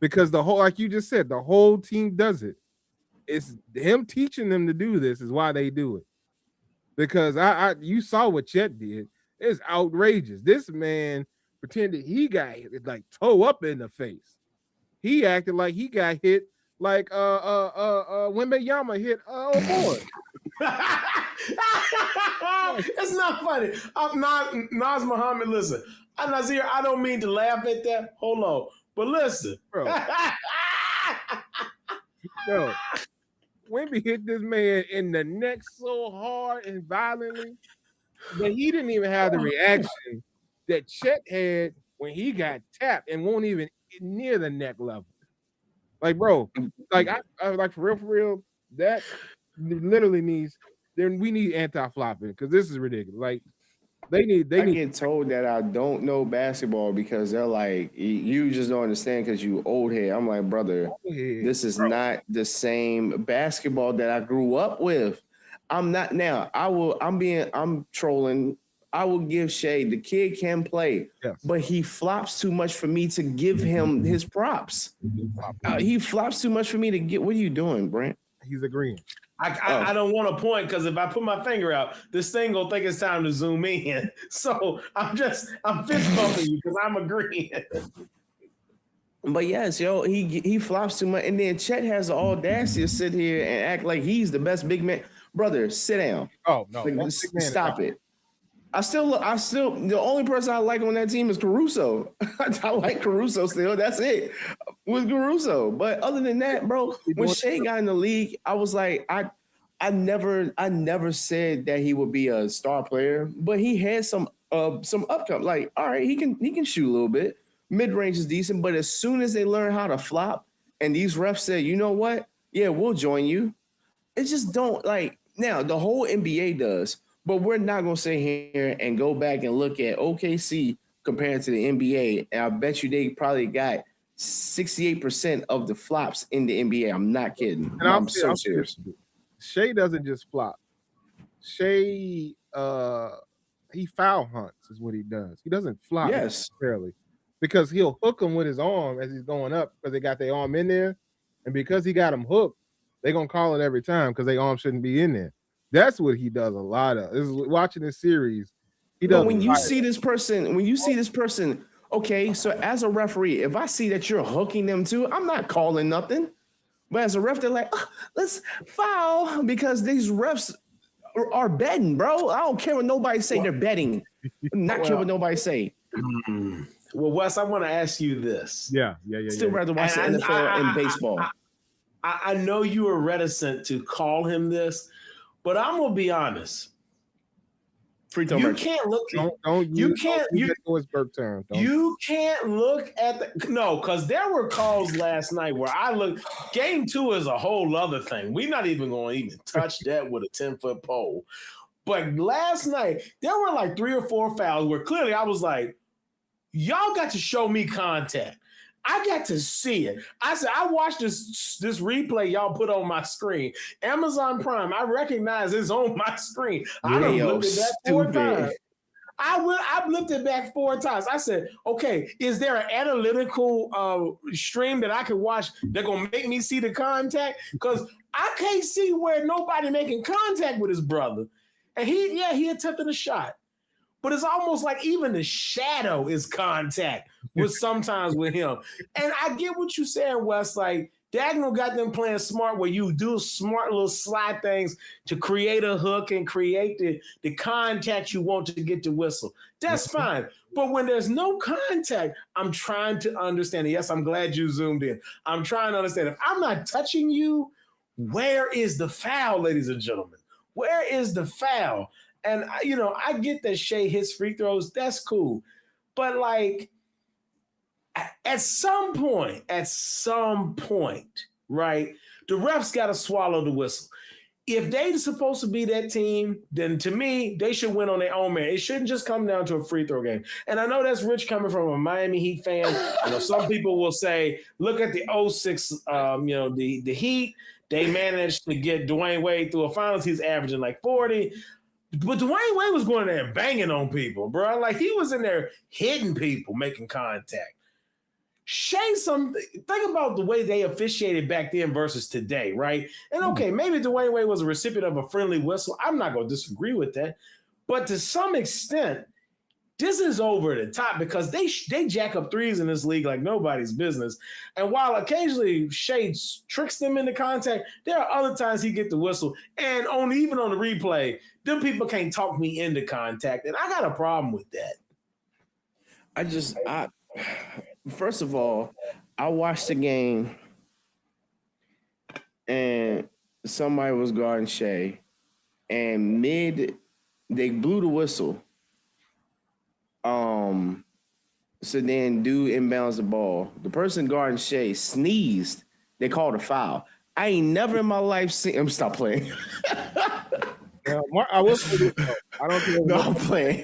Because the whole, like you just said, the whole team does it. It's him teaching them to do this is why they do it. Because you saw what Chet did. It's outrageous. This man pretended he got like toe up in the face. he acted like he got hit like Wembenyama hit boy. It's not funny. I'm not Nas Muhammad. Listen, Nazir, I don't mean to laugh at that. Hold on, but listen, Bro. Yo, Wemby hit this man in the neck so hard and violently that he didn't even have the reaction that Chet had when he got tapped and won't even near the neck level. Like, bro, like I like for real, that literally needs we need anti-flopping because this is ridiculous. Like I get told that I don't know basketball because they're like, you just don't understand because you old head. I'm like, brother, this is not the same basketball that I grew up with. I'm not now. I'm trolling. I will give shade. The kid can play, yes, but he flops too much for me to give him his props. He flops too much for me to get. What are you doing, Brent? He's agreeing. I don't want to point because if I put my finger out, this thing gonna think it's time to zoom in. So I'm fist bumping you because I'm agreeing. But yes, yo, he flops too much, and then Chet has the audacity to sit here and act like he's the best big man. Brother, sit down. Oh no, like, stop it. I still the only person I like on that team is Caruso. I like Caruso still. That's it with Caruso. But other than that, bro, when Shea got in the league, I was like, I never said that he would be a star player, but he had some upcoming. Like, all right, he can shoot a little bit. Mid range is decent, but as soon as they learn how to flop, and these refs say, you know what? Yeah, we'll join you. It just don't like now the whole NBA does. But we're not going to sit here and go back and look at OKC compared to the NBA. And I bet you they probably got 68% of the flops in the NBA. I'm not kidding. And I'm so serious. Shea doesn't just flop. Shea, he foul hunts is what he does. He doesn't flop necessarily because he'll hook him with his arm as he's going up because they got their arm in there. And because he got him hooked, they're going to call it every time because their arm shouldn't be in there. That's what he does a lot of. This is watching this series. He does. When you see this person, okay, so as a referee, if I see that you're hooking them too, I'm not calling nothing. But as a ref, they're like, let's foul because these refs are betting, bro. I don't care what nobody say. They're betting. Care what nobody say. Well, Wes, I want to ask you this. Yeah. Still rather watch the NFL and baseball. I know you are reticent to call him this. But I'm gonna be honest. Free throw you can't look. You can't look at the because there were calls last night where I looked. Game 2 is a whole other thing. We're not even going to even touch that with a 10-foot pole. But last night there were like 3 or 4 fouls where clearly I was like, y'all got to show me contact. I got to see it. I said, I watched this replay y'all put on my screen. Amazon Prime, I recognize it's on my screen. I done looked at that 4 times. I've looked at back 4 times. I said, okay, is there an analytical stream that I can watch that gonna make me see the contact? Because I can't see where nobody making contact with his brother. And he attempted a shot. But it's almost like even the shadow is contact sometimes with him. And I get what you're saying, Wes. Like, Dagnall got them playing smart where you do smart little slide things to create a hook and create the contact you want to get the whistle. That's fine. But when there's no contact, I'm trying to understand it. Yes, I'm glad you zoomed in. I'm trying to understand. If I'm not touching you, where is the foul, ladies and gentlemen? Where is the foul? And, I get that Shea hits free throws. That's cool. But, like, at some point, right, the refs got to swallow the whistle. If they're supposed to be that team, then to me, they should win on their own merit. It shouldn't just come down to a free throw game. And I know that's rich coming from a Miami Heat fan. Some people will say, look at the 06, the Heat. They managed to get Dwayne Wade through a finals. He's averaging like 40. But Dwayne Wade was going there and banging on people, bro. Like, he was in there hitting people, making contact. Think about the way they officiated back then versus today, right? And okay, maybe Dwayne Wade was a recipient of a friendly whistle. I'm not going to disagree with that. But to some extent, this is over the top because they jack up threes in this league like nobody's business. And while occasionally Shades tricks them into contact, there are other times he get the whistle. And even on the replay, them people can't talk me into contact. And I got a problem with that. First of all, I watched the game and somebody was guarding Shea, and they blew the whistle. So then dude inbounds the ball. The person guarding Shea sneezed. They called a foul. I ain't never in my life seen him stop playing. I will say this though. I don't think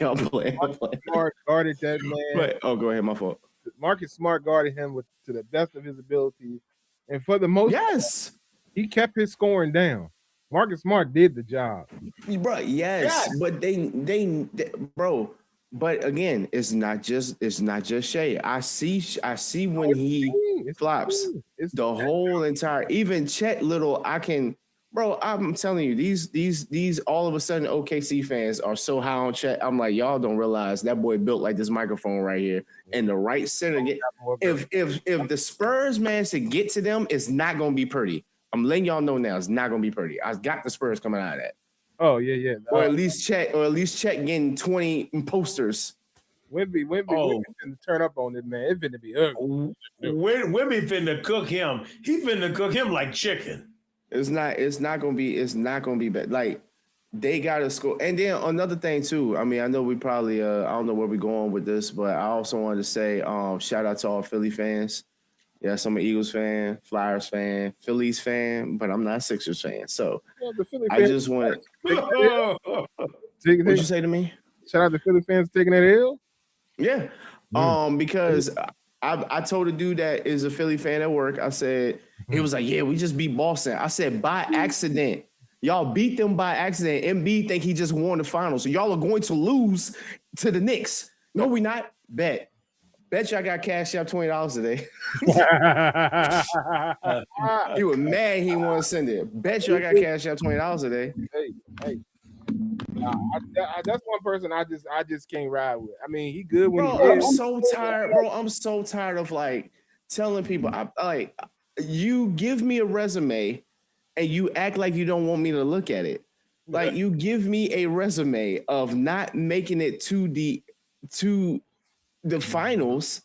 I'm playing. Smart guarded that man. Go ahead, my fault. Marcus Smart guarded him to the best of his ability. And for the most part, he kept his scoring down. Marcus Smart did the job. Bro, yes. But they bro. But again, it's not just Shea. I see when he flops the whole entire, even Chet Little. I'm telling you, these all of a sudden OKC fans are so high on Chet. I'm like, y'all don't realize that boy built like this microphone right here in the right center. If the Spurs manage to get to them, it's not gonna be pretty. I'm letting y'all know now, it's not gonna be pretty. I got the Spurs coming out of that. Oh yeah. Or at least Chet getting 20 posters. Wemby finna turn up on this man. It's finna be ugly. Wemby finna cook him. He finna cook him like chicken. It's not gonna be bad. Like, they gotta score. And then another thing too. I mean, I know we probably I don't know where we're going with this, but I also wanted to say shout out to all Philly fans. Yes, I'm an Eagles fan, Flyers fan, Phillies fan, but I'm not a Sixers fan. So I just want to. What'd you say to me? Shout out to Philly fans taking that L. Yeah, because I told a dude that is a Philly fan at work. I said, he was like, "Yeah, we just beat Boston." I said, by accident. Y'all beat them by accident. MB think he just won the finals, so y'all are going to lose to the Knicks. No, we not. Bet y'all got cashed out $20 today. He was mad he wanted to send it. Bet you I got cashed out $20 today. Hey. That's one person I just can't ride with. I mean, he good when I'm so tired, bro. I'm so tired of like telling people, you give me a resume and you act like you don't want me to look at it. Like, you give me a resume of not making it to the finals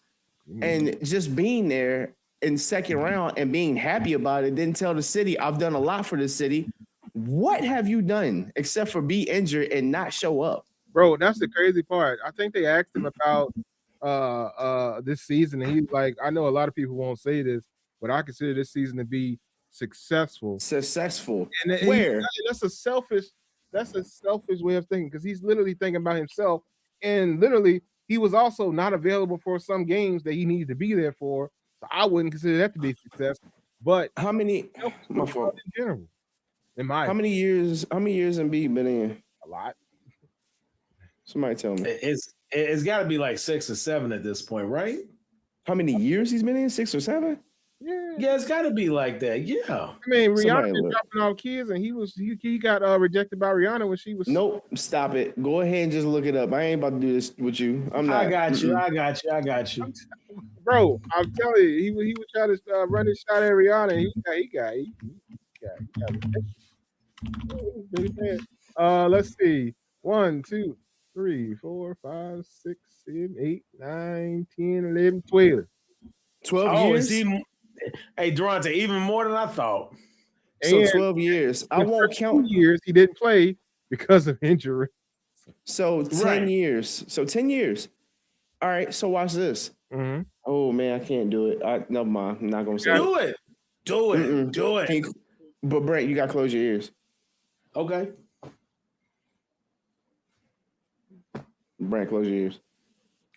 and just being there in second round and being happy about it. Then tell the city, I've done a lot for the city. What have you done except for be injured and not show up? Bro, that's the crazy part. I think they asked him about this season, and he's like, I know a lot of people won't say this, but I consider this season to be successful. And where? That's a selfish way of thinking, because he's literally thinking about himself, and literally he was also not available for some games that he needed to be there for. So I wouldn't consider that to be success. But how many? My fault. In general. How many years Embiid been in? A lot. Somebody tell me. It's got to be like 6 or 7 at this point, right? How many years he's been in? 6 or 7? Yeah, it's got to be like that. Yeah. I mean, Rihanna been dropping off kids, and he got rejected by Rihanna when she was. Nope, stop it. Go ahead and just look it up. I ain't about to do this with you. I'm not. I got you. Bro, I'm telling you, he would try to run his shot at Rihanna, and he got. Let's see. 1, 2, 3, 4, 5, 6, 7, 8, 9, 10, 11, 12. 12 years? Hey, Durante, even more than I thought. So 12 years. I won't count. 2 years he didn't play because of injury. So 10 years. So 10 years. All right, so watch this. Mm-hmm. Oh, man, I can't do it. Never mind. I'm not going to say it. Do it. But, Brent, you got to close your ears. Okay. Brent, close your ears.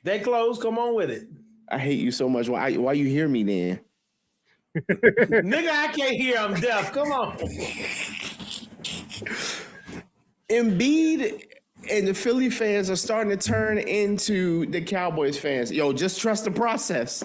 They close. Come on with it. I hate you so much. Why you hear me then? Nigga, I can't hear. I'm deaf. Come on. Embiid and the Philly fans are starting to turn into the Cowboys fans. Yo, just trust the process.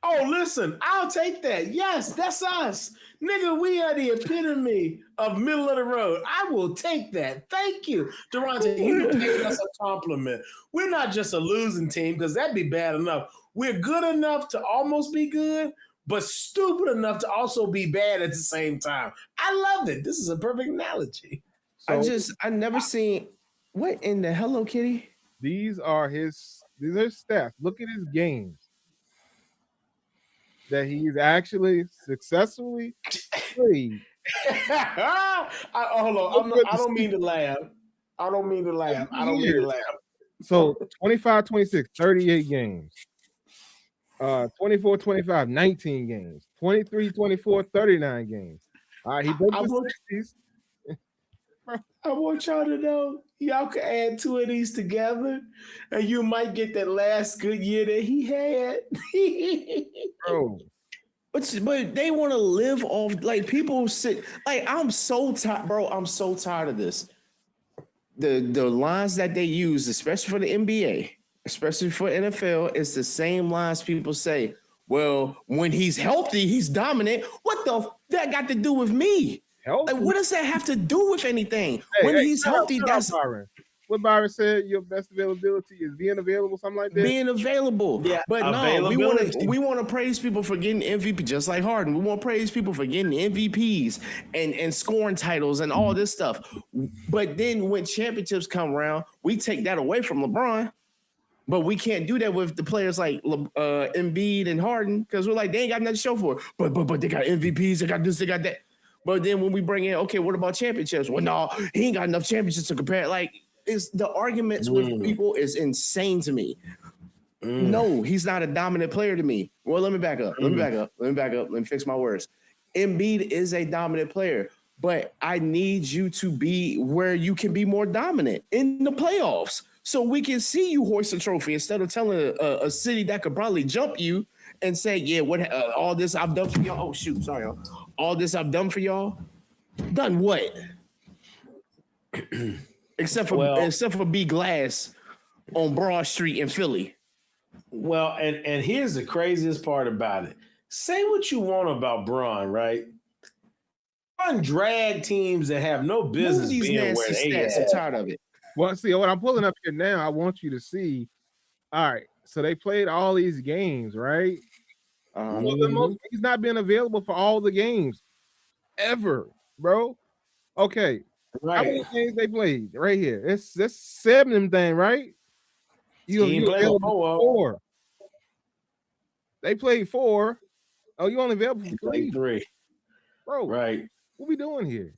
Oh, listen, I'll take that. Yes, that's us. Nigga, we are the epitome of middle of the road. I will take that. Thank you. Durante, you paid us a compliment. We're not just a losing team, because that'd be bad enough. We're good enough to almost be good, but stupid enough to also be bad at the same time. I love it. This is a perfect analogy. So I never seen what in the Hello Kitty? these are his stats. Look at his games that he's actually successfully played. Hold on. I don't mean to laugh. I don't mean to laugh. So 25, 26, 38 games. 24, 25, 19 games. 23, 24, 39 games. All right, he broke the 60s. I want y'all to know, y'all can add two of these together, and you might get that last good year that he had. Bro. But they want to live off, like, people sit, like, I'm so tired, bro. I'm so tired of this. The lines that they use, especially for the NBA, especially for NFL, it's the same lines people say. Well, when he's healthy, he's dominant. What the that got to do with me? Healthy? Like, what does that have to do with anything? When he's healthy, that's Byron. What Byron said, your best availability is being available, something like that. Being available. Yeah, but no, we want to praise people for getting MVP, just like Harden. We want to praise people for getting MVPs and scoring titles and all this stuff. But then when championships come around, we take that away from LeBron. But we can't do that with the players like Embiid and Harden, because we're like, they ain't got nothing to show for it. But they got MVPs, they got this, they got that. But then when we bring in, okay, what about championships? Well, no, he ain't got enough championships to compare. Like, it's the arguments with people is insane to me. No, he's not a dominant player to me. Well, let me back up. Let me fix my words. Embiid is a dominant player, but I need you to be where you can be more dominant in the playoffs, so we can see you hoist a trophy instead of telling a city that could probably jump you and say, yeah, what all this I've done for y'all. Oh, shoot, sorry, y'all. All this I've done for y'all. Done what? Except for B Glass on Broad Street in Philly. Well, and here's the craziest part about it. Say what you want about Bron, right? Bron drag teams that have no business being where they at. I'm tired of it. Well, see, what I'm pulling up here now, I want you to see. All right, so they played all these games, right? He's not been available for all the games ever, bro. Okay. Right. How many games they played? Right here. That's 7 of them thing, right? You available for 4. They played 4. Oh, you only available for 3. Bro, right. What we doing here?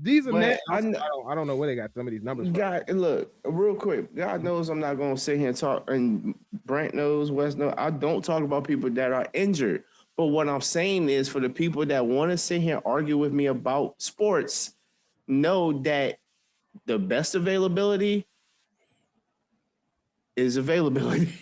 These are net. I don't know where they got some of these numbers from. God, look, real quick. God knows I'm not going to sit here and talk, and Brent knows, Wes knows. I don't talk about people that are injured. But what I'm saying is, for the people that want to sit here and argue with me about sports, know that the best availability is availability.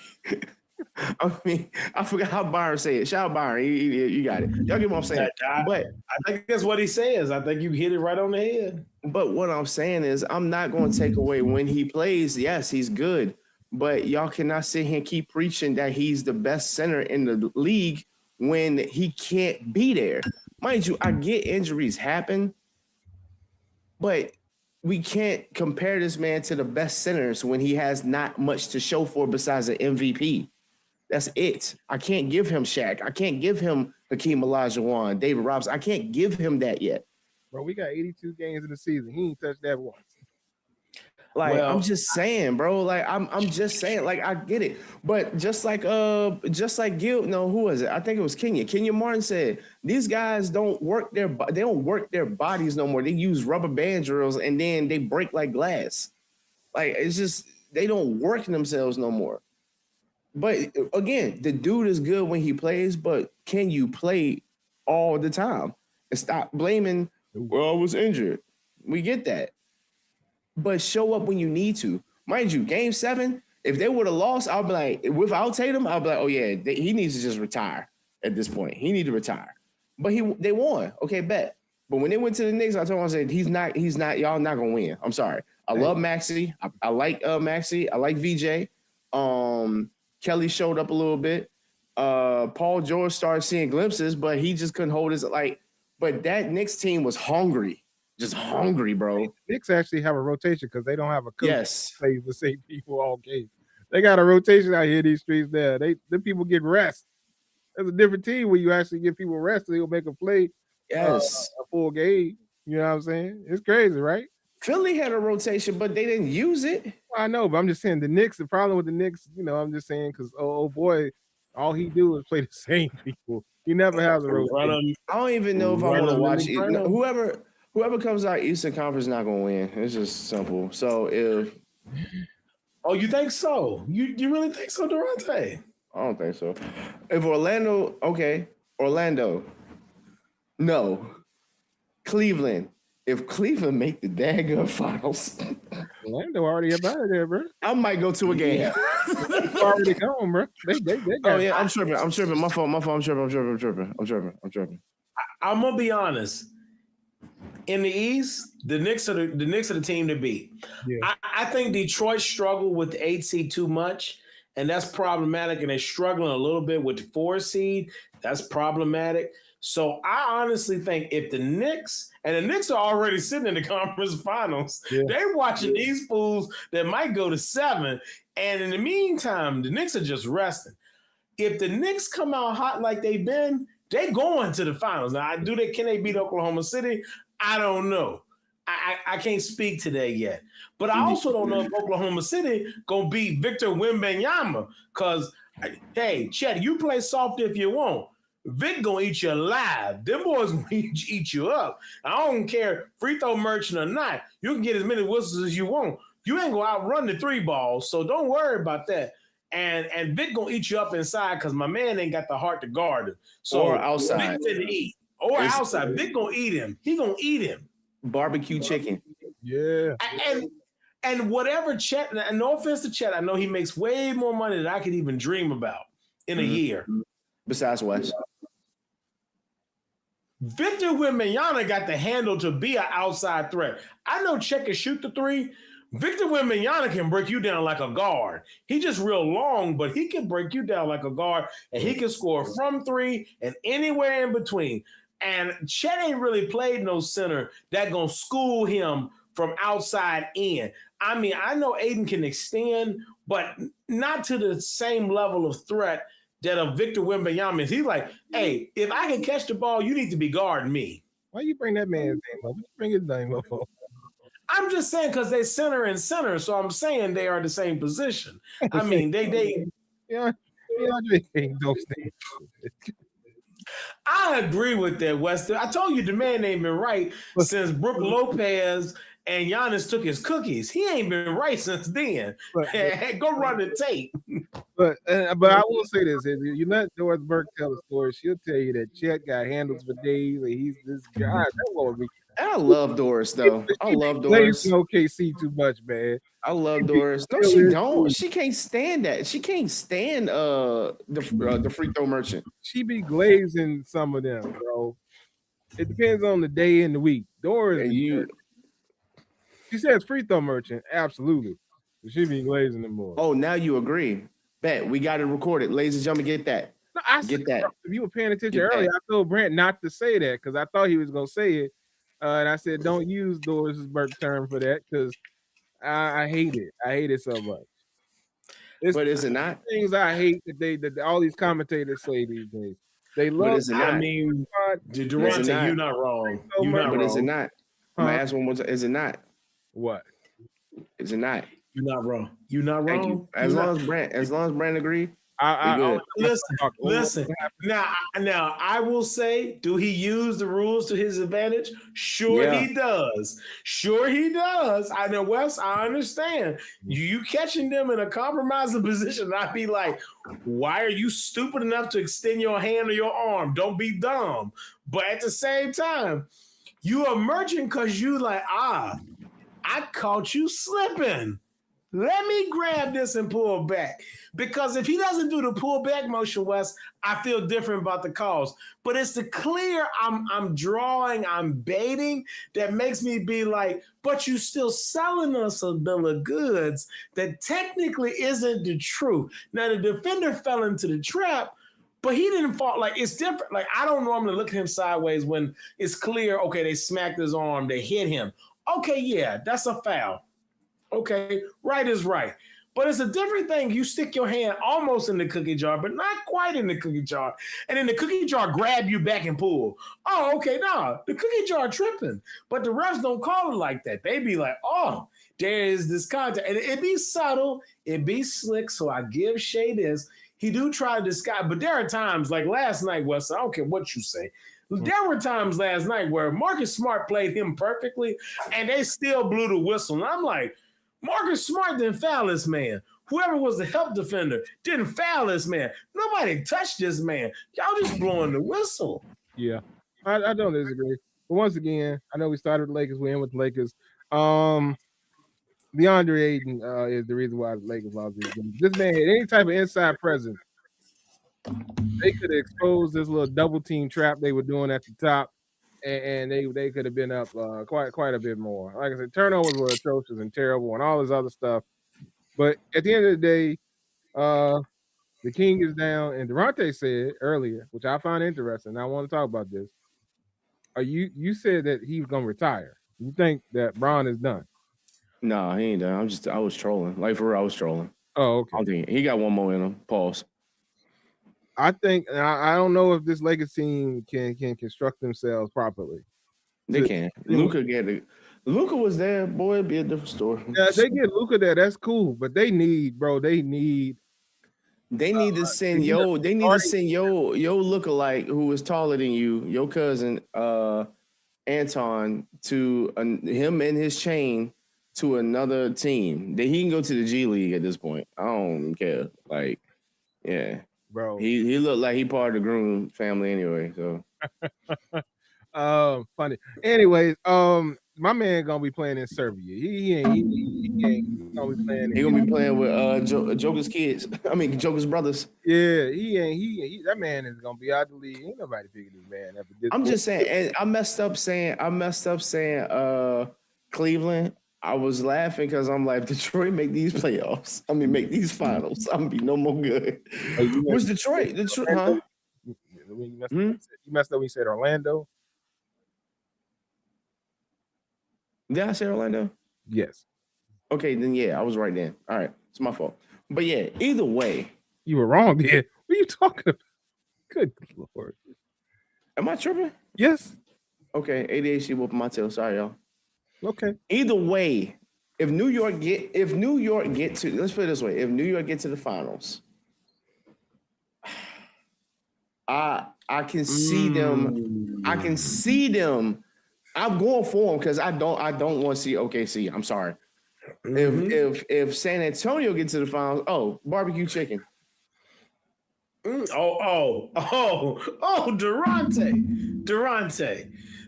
I mean, I forgot how Byron said it. Shout out Byron. You got it. Y'all get what I'm saying. But I think that's what he says. I think you hit it right on the head. But what I'm saying is, I'm not going to take away when he plays. Yes, he's good. But y'all cannot sit here and keep preaching that he's the best center in the league when he can't be there. Mind you, I get injuries happen, but we can't compare this man to the best centers when he has not much to show for besides an MVP. That's it. I can't give him Shaq. I can't give him Hakeem Olajuwon, David Robinson. I can't give him that yet. Bro, we got 82 games in the season. He ain't touched that once. Like, I'm just saying, bro. Like, I'm just saying. Like, I get it, but just like Gil. No, who was it? I think it was Kenya. Kenya Martin said these guys don't work their bodies no more. They use rubber band drills and then they break like glass. Like, it's just they don't work themselves no more. But again, the dude is good when he plays, but can you play all the time? And stop blaming, well, I was injured. We get that. But show up when you need to. Mind you, game 7, if they would have lost, I'll be like, without Tatum, I'll be like, oh yeah, he needs to just retire at this point. He needs to retire. But they won. Okay, bet. But when they went to the Knicks, I told him, I said, he's not, y'all not gonna win. I'm sorry. I love Maxey. I like Maxey. I like VJ. Kelly showed up a little bit. Paul George started seeing glimpses, but he just couldn't hold his But that Knicks team was hungry, just hungry, bro. Knicks actually have a rotation because they don't have a coach Yes, that plays the same people all game. They got a rotation out here in these streets there. The people get rest. There's a different team where you actually give people rest so they'll make a play yes. a full game. You know what I'm saying? It's crazy, right? Philly had a rotation, but they didn't use it. Well, I know, but I'm just saying the Knicks, the problem with the Knicks, I'm just saying because oh boy, all he do is play the same people. He never has a rotation. I don't even know if I want to watch it. Run 'em. Whoever comes out Eastern Conference not gonna win. It's just simple. So if Oh, you think so? You really think so, Durante? I don't think so. If Orlando, no. Cleveland. If Cleveland make the daggone finals, Orlando already up out of there, bro. I might go to a game. They already gone, bro. They got Oh yeah, I'm tripping. My fault. I'm tripping. I'm gonna be honest. In the East, the Knicks are the team to beat. Yeah. I think Detroit struggled with the 8 seed too much, and that's problematic. And they're struggling a little bit with the 4 seed. That's problematic. So I honestly think if the Knicks are already sitting in the conference finals, they're watching these fools that might go to 7. And in the meantime, the Knicks are just resting. If the Knicks come out hot like they've been, they're going to the finals. Now, can they beat Oklahoma City? I don't know. I can't speak to that yet. But I also don't know if Oklahoma City gonna beat Victor Wembanyama. Because, hey, Chet, you play soft if you want. Vic gonna eat you alive. Them boys gonna eat you up. I don't care, free throw merchant or not. You can get as many whistles as you want. You ain't gonna outrun the 3 balls, so don't worry about that. And Vic gonna eat you up inside because my man ain't got the heart to guard him. So Or outside. Vic finna eat. Or outside. Vic gonna eat him. He gonna eat him. Barbecue chicken. Yeah. And whatever Chet, and no offense to Chet, I know he makes way more money than I could even dream about in a year. Besides West. Victor Wembanyama got the handle to be an outside threat. I know Chet can shoot the 3. Victor Wembanyama can break you down like a guard. He just real long, but he can break you down like a guard, and he can score from 3 and anywhere in between. And Chet ain't really played no center that gonna school him from outside in. I mean, I know Aiden can extend, but not to the same level of threat that a Victor Wembanyama is. He's like, hey, if I can catch the ball, you need to be guarding me. Why you bring that man's name up? Bring his name up. I'm just saying because they center and center, so I'm saying they are the same position. I mean, they Yeah, those things. I agree with that, Weston. I told you the man ain't been right since Brook Lopez and Giannis took his cookies. He ain't been right since then. Go run the tape. But I will say this: if you let Doris Burke tell the story, she'll tell you that Chet got handles for days, and he's this guy. That woman, I love Doris though. I love Doris. OKC too much, man. I love Doris. No, she don't. She can't stand that. She can't stand the free throw merchant. She be glazing some of them, bro. It depends on the day and the week. Doris, she says free throw merchant, absolutely. But she be glazing them more. Oh, now you agree. Bet we got it recorded, ladies and gentlemen. Get that. No, I get that. If you were paying attention earlier, I told Brent not to say that because I thought he was gonna say it, and I said don't use Doris Burke's term for that because I hate it. I hate it so much. But is it not? Things I hate that all these commentators say these days. They love. But is it not? I mean, Durante, you're not wrong. You're not but wrong. Is it not? I'm gonna ask one more time. Is it not? What? Is it not? You're not wrong. You're not wrong. You. As long as Brand agree. Listen. Now, I will say, do he use the rules to his advantage? Sure, he does. Sure, he does. I know, Wes. I understand. You catching them in a compromising position. I'd be like, why are you stupid enough to extend your hand or your arm? Don't be dumb. But at the same time, you are merging because you like, I caught you slipping. Let me grab this and pull back. Because if he doesn't do the pull back motion, Wes, I feel different about the calls. But it's the clear I'm drawing, I'm baiting that makes me be like, but you still selling us a bill of goods that technically isn't the truth. Now, the defender fell into the trap, But he didn't fall. Like, it's different. Like, I don't normally look at him sideways when it's clear, okay, they smacked his arm, they hit him. Okay, yeah, that's a foul. Okay, right is right. But it's a different thing. You stick your hand almost in the cookie jar, but not quite in the cookie jar. And then the cookie jar grab you back and pull. Oh, okay, nah, the cookie jar tripping. But the refs don't call it like that. They be like, oh, there is this contact. And it be subtle, it be slick. So I give Shea this. He do try to disguise, but there are times like last night, Wes, I don't care what you say. There were times last night where Marcus Smart played him perfectly, and they still blew the whistle. And I'm like, Marcus Smart didn't foul this man. Whoever was the help defender didn't foul this man. Nobody touched this man. Y'all just blowing the whistle. Yeah, I don't disagree. But once again, I know we started with the Lakers. We end with the Lakers. DeAndre Ayton is the reason why the Lakers lost this game. This man had any type of inside presence. They could have exposed this little double team trap they were doing at the top, and they could have been up quite a bit more. Like I said, turnovers were atrocious and terrible and all this other stuff. But at the end of the day, the king is down. And Durante said earlier, which I find interesting, and I want to talk about this. You said that he was gonna retire. You think that Bron is done? No, he ain't done. I was trolling. Like for real, I was trolling. Oh, okay. I'm thinking he got one more in him. Pause. I think I don't know if this Lakers team can construct themselves properly. They can. Luka was there, boy. It'd be a different story. Yeah, they get Luka there. That's cool, but they need to send yo lookalike who is taller than you, your cousin Anton, to him and his chain to another team. That he can go to the G League at this point. I don't care. Like, yeah. Bro, he looked like he part of the Groom family anyway. So, funny. Anyways, my man gonna be playing in Serbia. He ain't gonna be playing. He gonna be playing with Joker's kids. I mean, Joker's brothers. Yeah, he that man is gonna be out the league. Ain't nobody picking this man up. I'm just saying, and I messed up saying Cleveland. I was laughing because I'm like, Detroit make these playoffs. I mean, make these finals. I'm gonna be no more good. Where's Detroit? Detroit, huh? You messed up when you said Orlando. Did I say Orlando? Yes. Okay, then yeah, I was right then. All right, it's my fault. But yeah, either way, you were wrong, there. What are you talking about? Good Lord. Am I tripping? Yes. Okay, ADHD whooping my tail. Sorry, y'all. Okay. Either way, if New York get to, let's put it this way, if New York get to the finals, I can see them. I can see them. I'm going for them because I don't want to see OKC. I'm sorry. If San Antonio gets to the finals, barbecue chicken. Durante,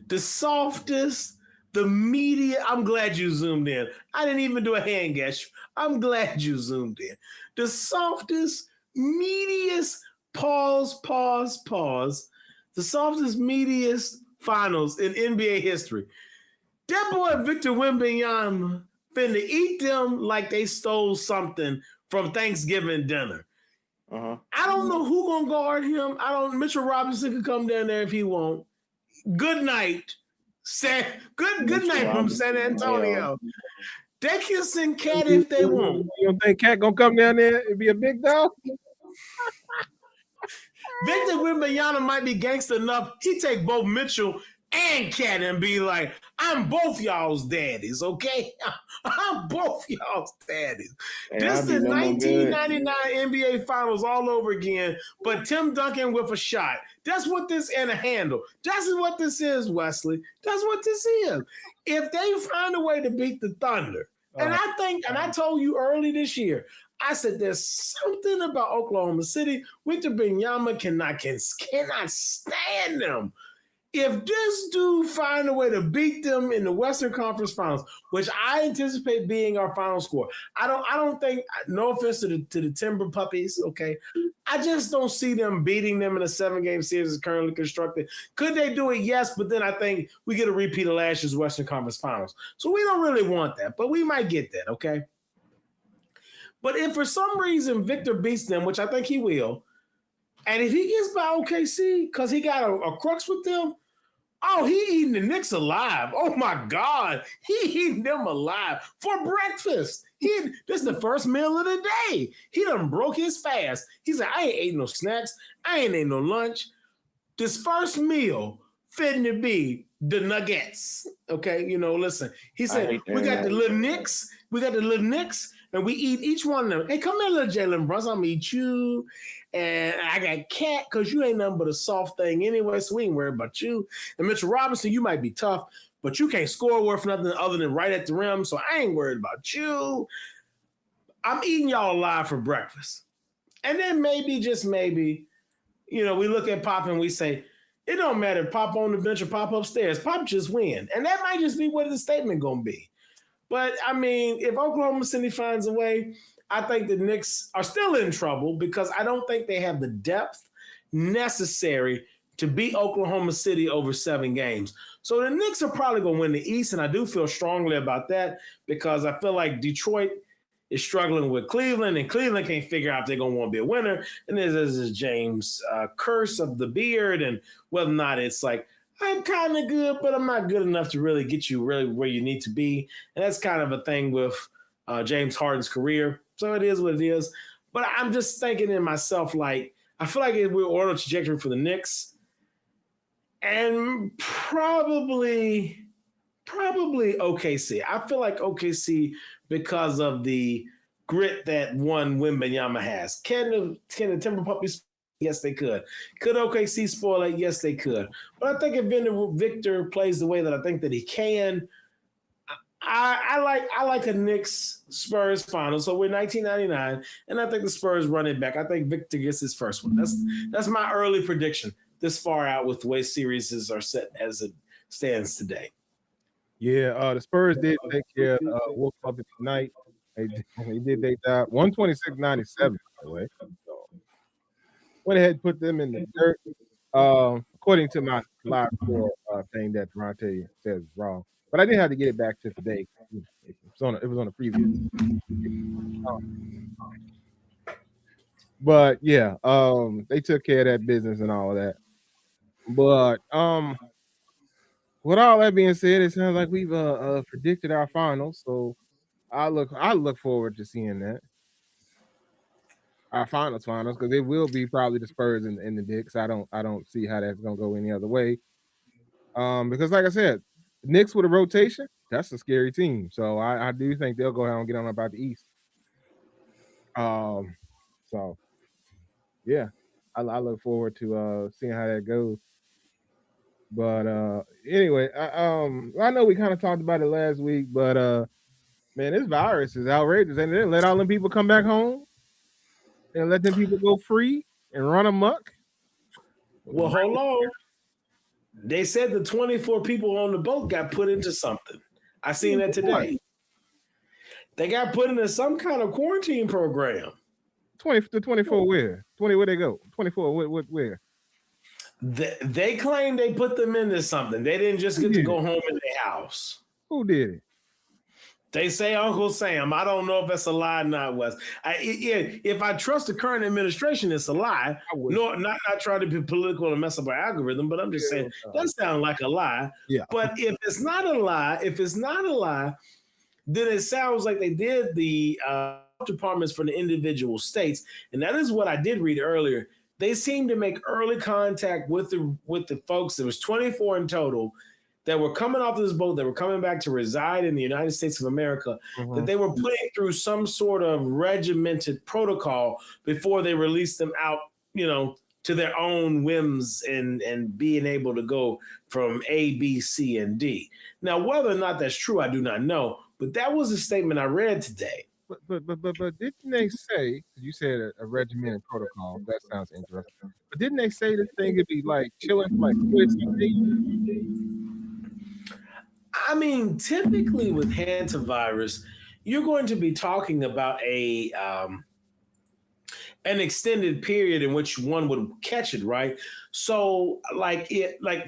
the softest. The media, I'm glad you zoomed in. I didn't even do a hand gesture. I'm glad you zoomed in. The softest, meatiest, pause. The softest, meatiest finals in NBA history. That boy Victor Wembanyama finna eat them like they stole something from Thanksgiving dinner. I don't know who gonna guard him. Mitchell Robinson could come down there if he won't. Good night. Good night from San Antonio. They can send Cat if they want. You don't think Cat gonna come down there and be a big dog? Victor Wembanyama might be gangster enough. He take both Mitchell and Cat and be like, I'm both y'all's daddies, okay? I'm both y'all's daddies. This is the 1999 NBA Finals all over again, but Tim Duncan with a shot. That's what this and a handle. That's what this is, Wesley. That's what this is. If they find a way to beat the Thunder, and I think, and I told you early this year, I said there's something about Oklahoma City. Victor Wembanyama cannot stand them. If this dude find a way to beat them in the Western Conference Finals, which I anticipate being our final score, I don't think. No offense to the Timber Puppies, okay. I just don't see them beating them in a 7-game series as currently constructed. Could they do it? Yes, but then I think we get a repeat of last year's Western Conference Finals, so we don't really want that, but we might get that, okay. But if for some reason Victor beats them, which I think he will, And if he gets by OKC because he got a crux with them, oh, he eating the Knicks alive. Oh my God. He eating them alive for breakfast. This is the first meal of the day. He done broke his fast. He said, I ain't ate no snacks. I ain't ate no lunch. This first meal fitting to be the Nuggets. Okay, listen. He said, we got the little Knicks. And we eat each one of them. Hey, come here, little Jalen Brunson. I'm gonna eat you. And I got Cat, because you ain't nothing but a soft thing anyway, so we ain't worried about you. And Mitchell Robinson, you might be tough, but you can't score worth nothing other than right at the rim, so I ain't worried about you. I'm eating y'all alive for breakfast. And then maybe, just maybe, we look at Pop and we say, it don't matter if Pop on the bench or Pop upstairs. Pop just win. And that might just be what the statement going to be. But, I mean, if Oklahoma City finds a way, I think the Knicks are still in trouble because I don't think they have the depth necessary to beat Oklahoma City over 7 games. So the Knicks are probably going to win the East, and I do feel strongly about that because I feel like Detroit is struggling with Cleveland, and Cleveland can't figure out if they're going to want to be a winner. And there's this James curse of the beard, and whether or not it's like, I'm kind of good, but I'm not good enough to really get you really where you need to be. And that's kind of a thing with James Harden's career. So it is what it is. But I'm just thinking in myself, like, I feel like we're on a trajectory for the Knicks. And probably OKC. I feel like OKC, because of the grit that one Wembanyama has. Can the Timber Puppies? Yes, they could. Could OKC spoil it? Yes, they could. But I think if Victor plays the way that I think that he can, I like a Knicks Spurs final. So we're 1999, and I think the Spurs run it back. I think Victor gets his first one. That's my early prediction this far out with the way series are set as it stands today. Yeah, the Spurs did take care of Wolf Puppet tonight. They did their job. 126-97, by the way. So went ahead and put them in the dirt. According to my live score thing that Durante says is wrong. But I did have to get it back to today. It was on the previous. But yeah, they took care of that business and all of that. But with all that being said, it sounds like we've predicted our finals. So I look forward to seeing that. Our finals, because it will be probably the Spurs and the Knicks. I don't see how that's gonna go any other way. Because like I said, Knicks with a rotation, that's a scary team. So I do think they'll go ahead and get on about the East. So yeah, I look forward to seeing how that goes. But anyway, I know we kind of talked about it last week, but man, this virus is outrageous, and they let all them people come back home and let them people go free and run amok. Well, hold on. They said the 24 people on the boat got put into something. I seen that today. They got put into some kind of quarantine program. 24 where? 20 where they go? 24 where? They claim they put them into something. They didn't just get to go home in their house. Who did it? They say Uncle Sam. I don't know if that's a lie or not, Wes. If I trust the current administration, it's a lie. No, not trying to be political and mess up our algorithm, but I'm just saying that sounds like a lie. Yeah. But if it's not a lie, then it sounds like they did the departments for the individual states, and that is what I did read earlier. They seem to make early contact with the folks. There was 24 in total that were coming off this boat, that were coming back to reside in the United States of America, that they were putting through some sort of regimented protocol before they released them out, to their own whims and being able to go from A, B, C, and D. Now, whether or not that's true, I do not know, but that was a statement I read today. But didn't they say, you said a regimented protocol? That sounds interesting. But didn't they say this thing could be like chilling for like 15 days? I mean, typically with hantavirus, you're going to be talking about an extended period in which one would catch it, right? So, like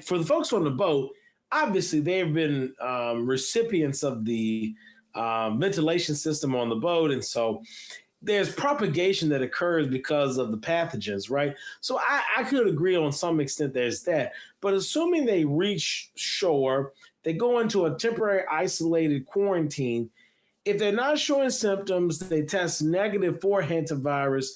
for the folks on the boat, obviously they've been recipients of the ventilation system on the boat, and so there's propagation that occurs because of the pathogens, right? So I could agree on some extent there's that. But assuming they reach shore, they go into a temporary isolated quarantine. If they're not showing symptoms, they test negative for hantavirus.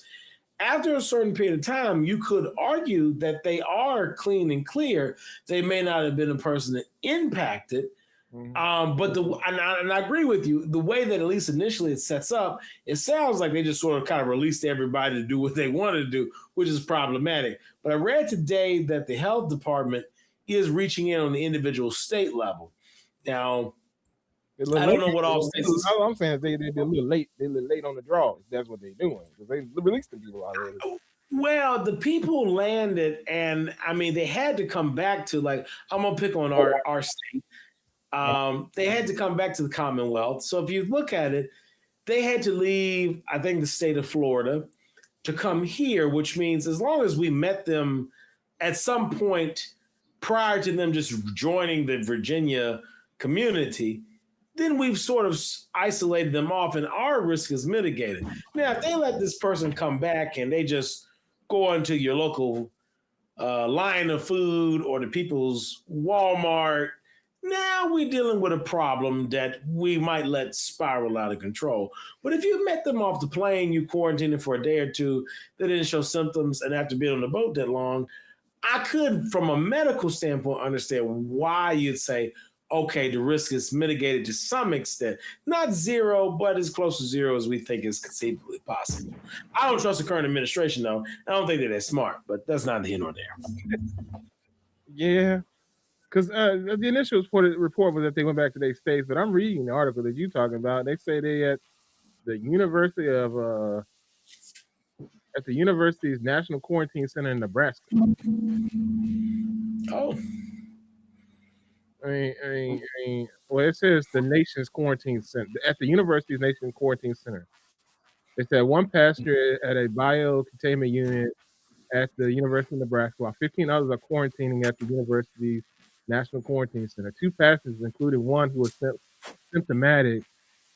After a certain period of time, you could argue that they are clean and clear. They may not have been a person that impacted, but I agree with you. The way that at least initially it sets up, it sounds like they just sort of kind of released everybody to do what they wanted to do, which is problematic. But I read today that the health department is reaching in on the individual state level. Now, I don't know what all states. All I'm saying is they're a little late. They're a little late on the draws. That's what they're doing because they released the people already. Well, the people landed, and I mean, they had to come back to like I'm gonna pick on our state. They had to come back to the Commonwealth. So if you look at it, they had to leave, I think, the state of Florida to come here, which means as long as we met them at some point prior to them just joining the Virginia community, then we've sort of isolated them off and our risk is mitigated. Now, if they let this person come back and they just go into your local line of food or the people's Walmart, now we're dealing with a problem that we might let spiral out of control. But if you met them off the plane, you quarantined them for a day or two, they didn't show symptoms, and after being on the boat that long, I could, from a medical standpoint, understand why you'd say, okay, the risk is mitigated to some extent. Not zero, but as close to zero as we think is conceivably possible. I don't trust the current administration, though. I don't think they're that smart, but that's not here nor there. Yeah. Because the initial report was that they went back to their states, but I'm reading the article that you're talking about. They say they at the university's National Quarantine Center in Nebraska. Oh, I mean, well, it says the nation's quarantine center at the university's nation's quarantine center. It said one pastor at a bio-containment unit at the University of Nebraska, while 15 others are quarantining at the university's National Quarantine Center. 2 passengers, including one who was symptomatic,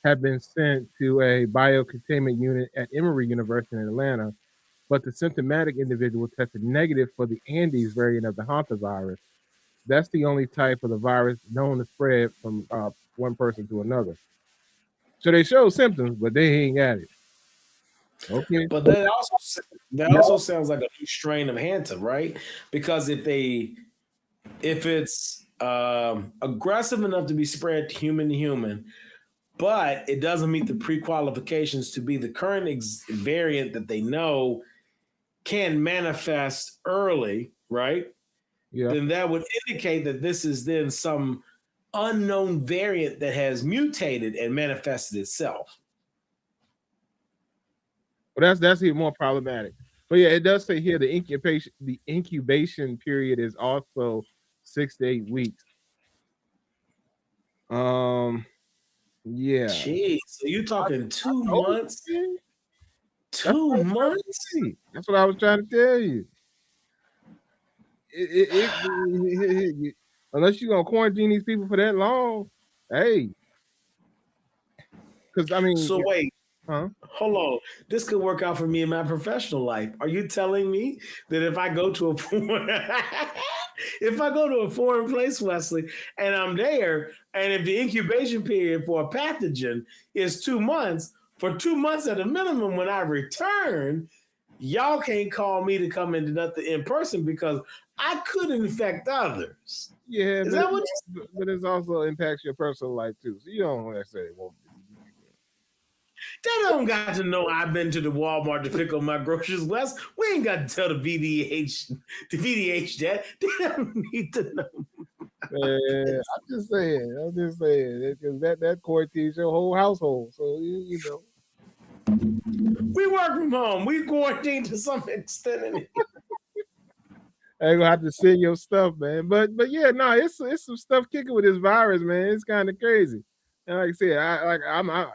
have been sent to a bio-containment unit at Emory University in Atlanta, but the symptomatic individual tested negative for the Andes variant of the hantavirus. That's the only type of the virus known to spread from one person to another. So they show symptoms, but they ain't got it. Okay. But that also sounds like a new strain of Hanta, right? Because if it's aggressive enough to be spread human to human, but it doesn't meet the pre-qualifications to be the current variant that they know can manifest early, right? Yeah. Then that would indicate that this is then some unknown variant that has mutated and manifested itself. Well, that's even more problematic. But yeah, it does say here the incubation period is also 6 to 8 weeks. Yeah. Jeez, so you're talking 2 months? You. 2 months? That's what I was trying to tell you. Unless you're gonna quarantine these people for that long, hey. Because I mean, so wait. Huh? Hold on. This could work out for me in my professional life. Are you telling me that if I go to a foreign place, Wesley, and I'm there, and if the incubation period for a pathogen is 2 months, for 2 months at a minimum, when I return, y'all can't call me to come into nothing in person because I could infect others. Yeah, is that what? But it also impacts your personal life too. So you don't necessarily want. They don't got to know I've been to the Walmart to pick up my groceries, Wes. We ain't got to tell the VDH that. They don't need to know. I'm just saying. Because that quarantines your whole household. So, you know. We work from home. We quarantine to some extent. I ain't gonna have to send your stuff, man. But yeah, no, it's some stuff kicking with this virus, man. It's kind of crazy. And like I said,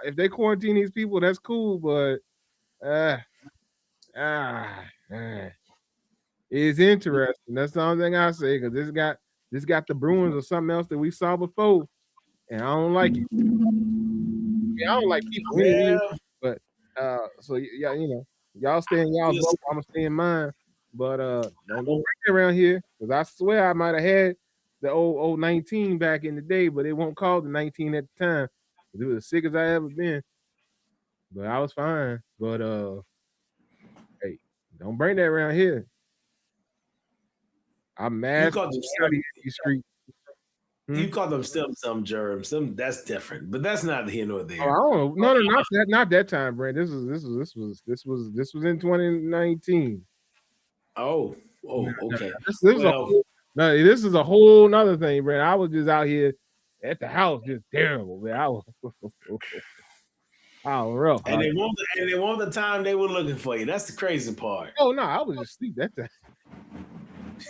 if they quarantine these people, that's cool, but it's interesting. That's the only thing I say, because this got the Bruins or something else that we saw before, and I don't like it. I mean, I don't like people anyway, but So yeah, y'all stay in y'all boat. I'm gonna stay in mine. But don't bring it around here because I swear I might have had the old 19 back in the day, but it won't call the 19 at the time. It was as sick as I ever been, but I was fine. But hey, don't bring that around here. I'm You mad call them out in these streets. you call them some germs. That's different, but that's not here nor Oh, there. I don't know. No, not that time, Brand. This was in 2019. Oh, No, okay. this is a Well, whole, no, this is a whole nother thing, Brand. I was just out here at the house, just terrible, man. I was rough. and they want the time they were looking for you. That's the crazy part. Oh no, I was just asleep that time.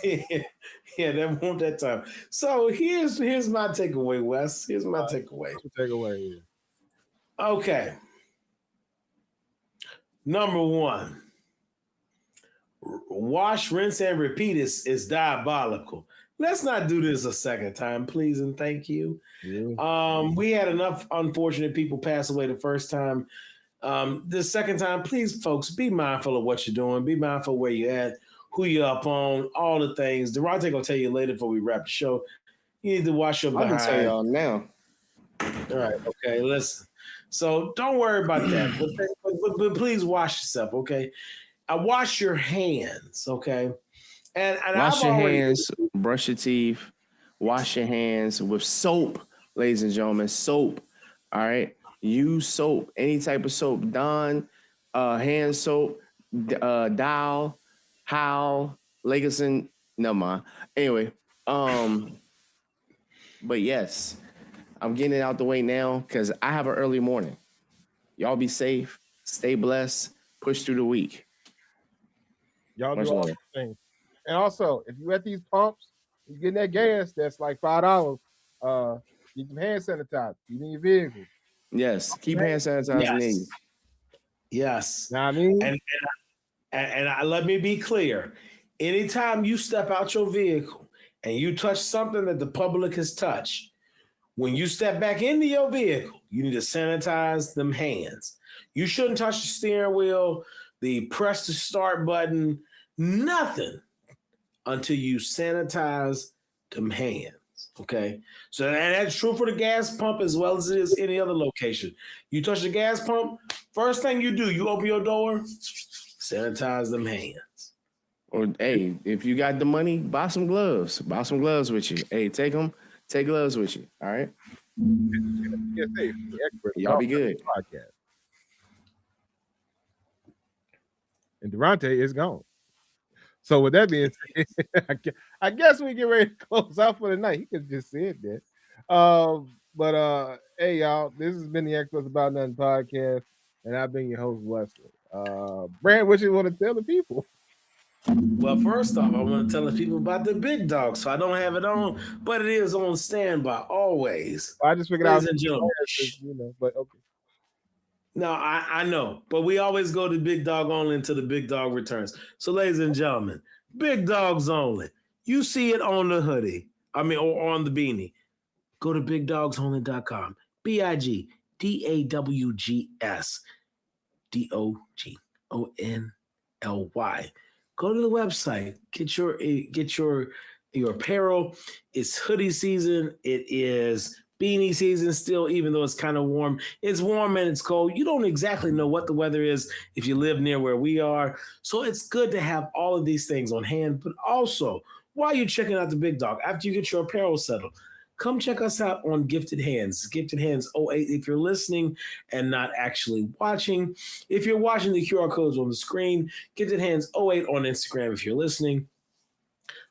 Yeah, they want that time. So here's my takeaway, Wes. Here's my takeaway. Take away. Okay. Number one, wash, rinse, and repeat is diabolical. Let's not do this a second time, please and thank you. Yeah. We had enough unfortunate people pass away the first time. The second time, please, folks, be mindful of what you're doing. Be mindful of where you're at, who you're up on, all the things. Durante gonna tell you later before we wrap the show. You need to wash your I can behind. tell y'all now. All right, okay, listen. So don't worry about that, but please wash yourself, okay? Wash your hands, okay? And Wash I've your already hands, brush your teeth, wash your hands with soap, ladies and gentlemen. Soap. All right. Use soap, any type of soap. Dawn, hand soap, Dial, Howl, Legacy. No mind. Anyway, but yes, I'm getting it out the way now because I have an early morning. Y'all be safe, stay blessed, push through the week. Y'all Much do all love. those things. And also, if you at these pumps, you getting that gas that's like $5. Get some hand sanitizer. You in your vehicle. Yes, keep hand sanitizer near you. Yes. Know what I mean? And let me be clear. Anytime you step out your vehicle and you touch something that the public has touched, when you step back into your vehicle, you need to sanitize them hands. You shouldn't touch the steering wheel, the press to start button, nothing until you sanitize them hands. Okay. So, and that's true for the gas pump as well as it is any other location. You touch the gas pump, first thing you do, you open your door, sanitize them hands. Or hey, if you got the money, buy some gloves. Buy some gloves with you. Hey, take gloves with you. All right. Yeah, safe. Y'all be good. Podcast. And Durante is gone. So with that being said, I guess we get ready to close out for the night. He could just said that. But hey y'all, this has been the Experts About Nothing podcast, and I've been your host, Wesley. Brand, what you want to tell the people? Well, first off, I want to tell the people about the big dog. So I don't have it on, but it is on standby always. I just figured Ladies out, and gentlemen. but okay. No, I know, but we always go to big dog only until the big dog returns. So, ladies and gentlemen, big dogs only. You see it on the hoodie, or on the beanie. Go to bigdogsonly.com. BIGDAWGSDOGONLY. Go to the website. Get your apparel. It's hoodie season. It is beanie season still, even though it's kind of warm. It's warm and it's cold. You don't exactly know what the weather is if you live near where we are. So it's good to have all of these things on hand. But also, while you're checking out the big dog, after you get your apparel settled, come check us out on Gifted Hands. Gifted Hands 08 if you're listening and not actually watching. If you're watching, the QR codes on the screen. Gifted Hands 08 on Instagram if you're listening.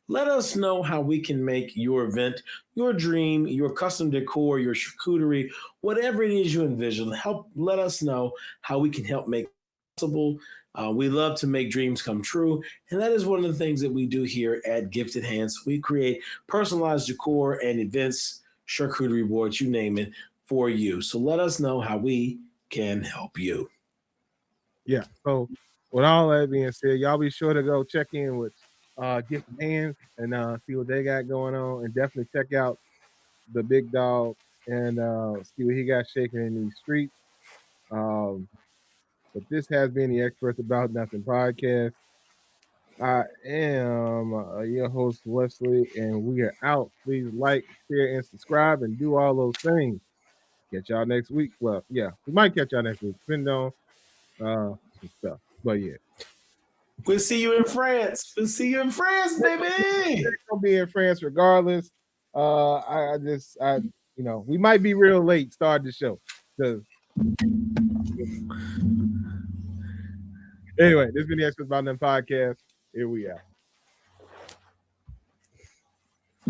Let us know how we can make your event, your dream, your custom decor, your charcuterie, whatever it is you envision. Let us know how we can help make it possible. We love to make dreams come true. And that is one of the things that we do here at Gifted Hands. We create personalized decor and events, charcuterie boards, you name it, for you. So let us know how we can help you. Yeah. So with all that being said, y'all be sure to go check in with Gifted Hands and see what they got going on, and definitely check out the big dog and see what he got shaking in these streets. So But this has been the Experts About Nothing podcast. I am your host, Wesley, and we are out. Please like, share, and subscribe, and do all those things. Catch y'all next week. Well, yeah, we might catch y'all next week, depending on some stuff. But yeah, we'll see you in France. We'll see you in France, baby. We're gonna be in France regardless. I we might be real late starting the show because. Anyway, this has been the Experts About Nothing podcast. Here we are.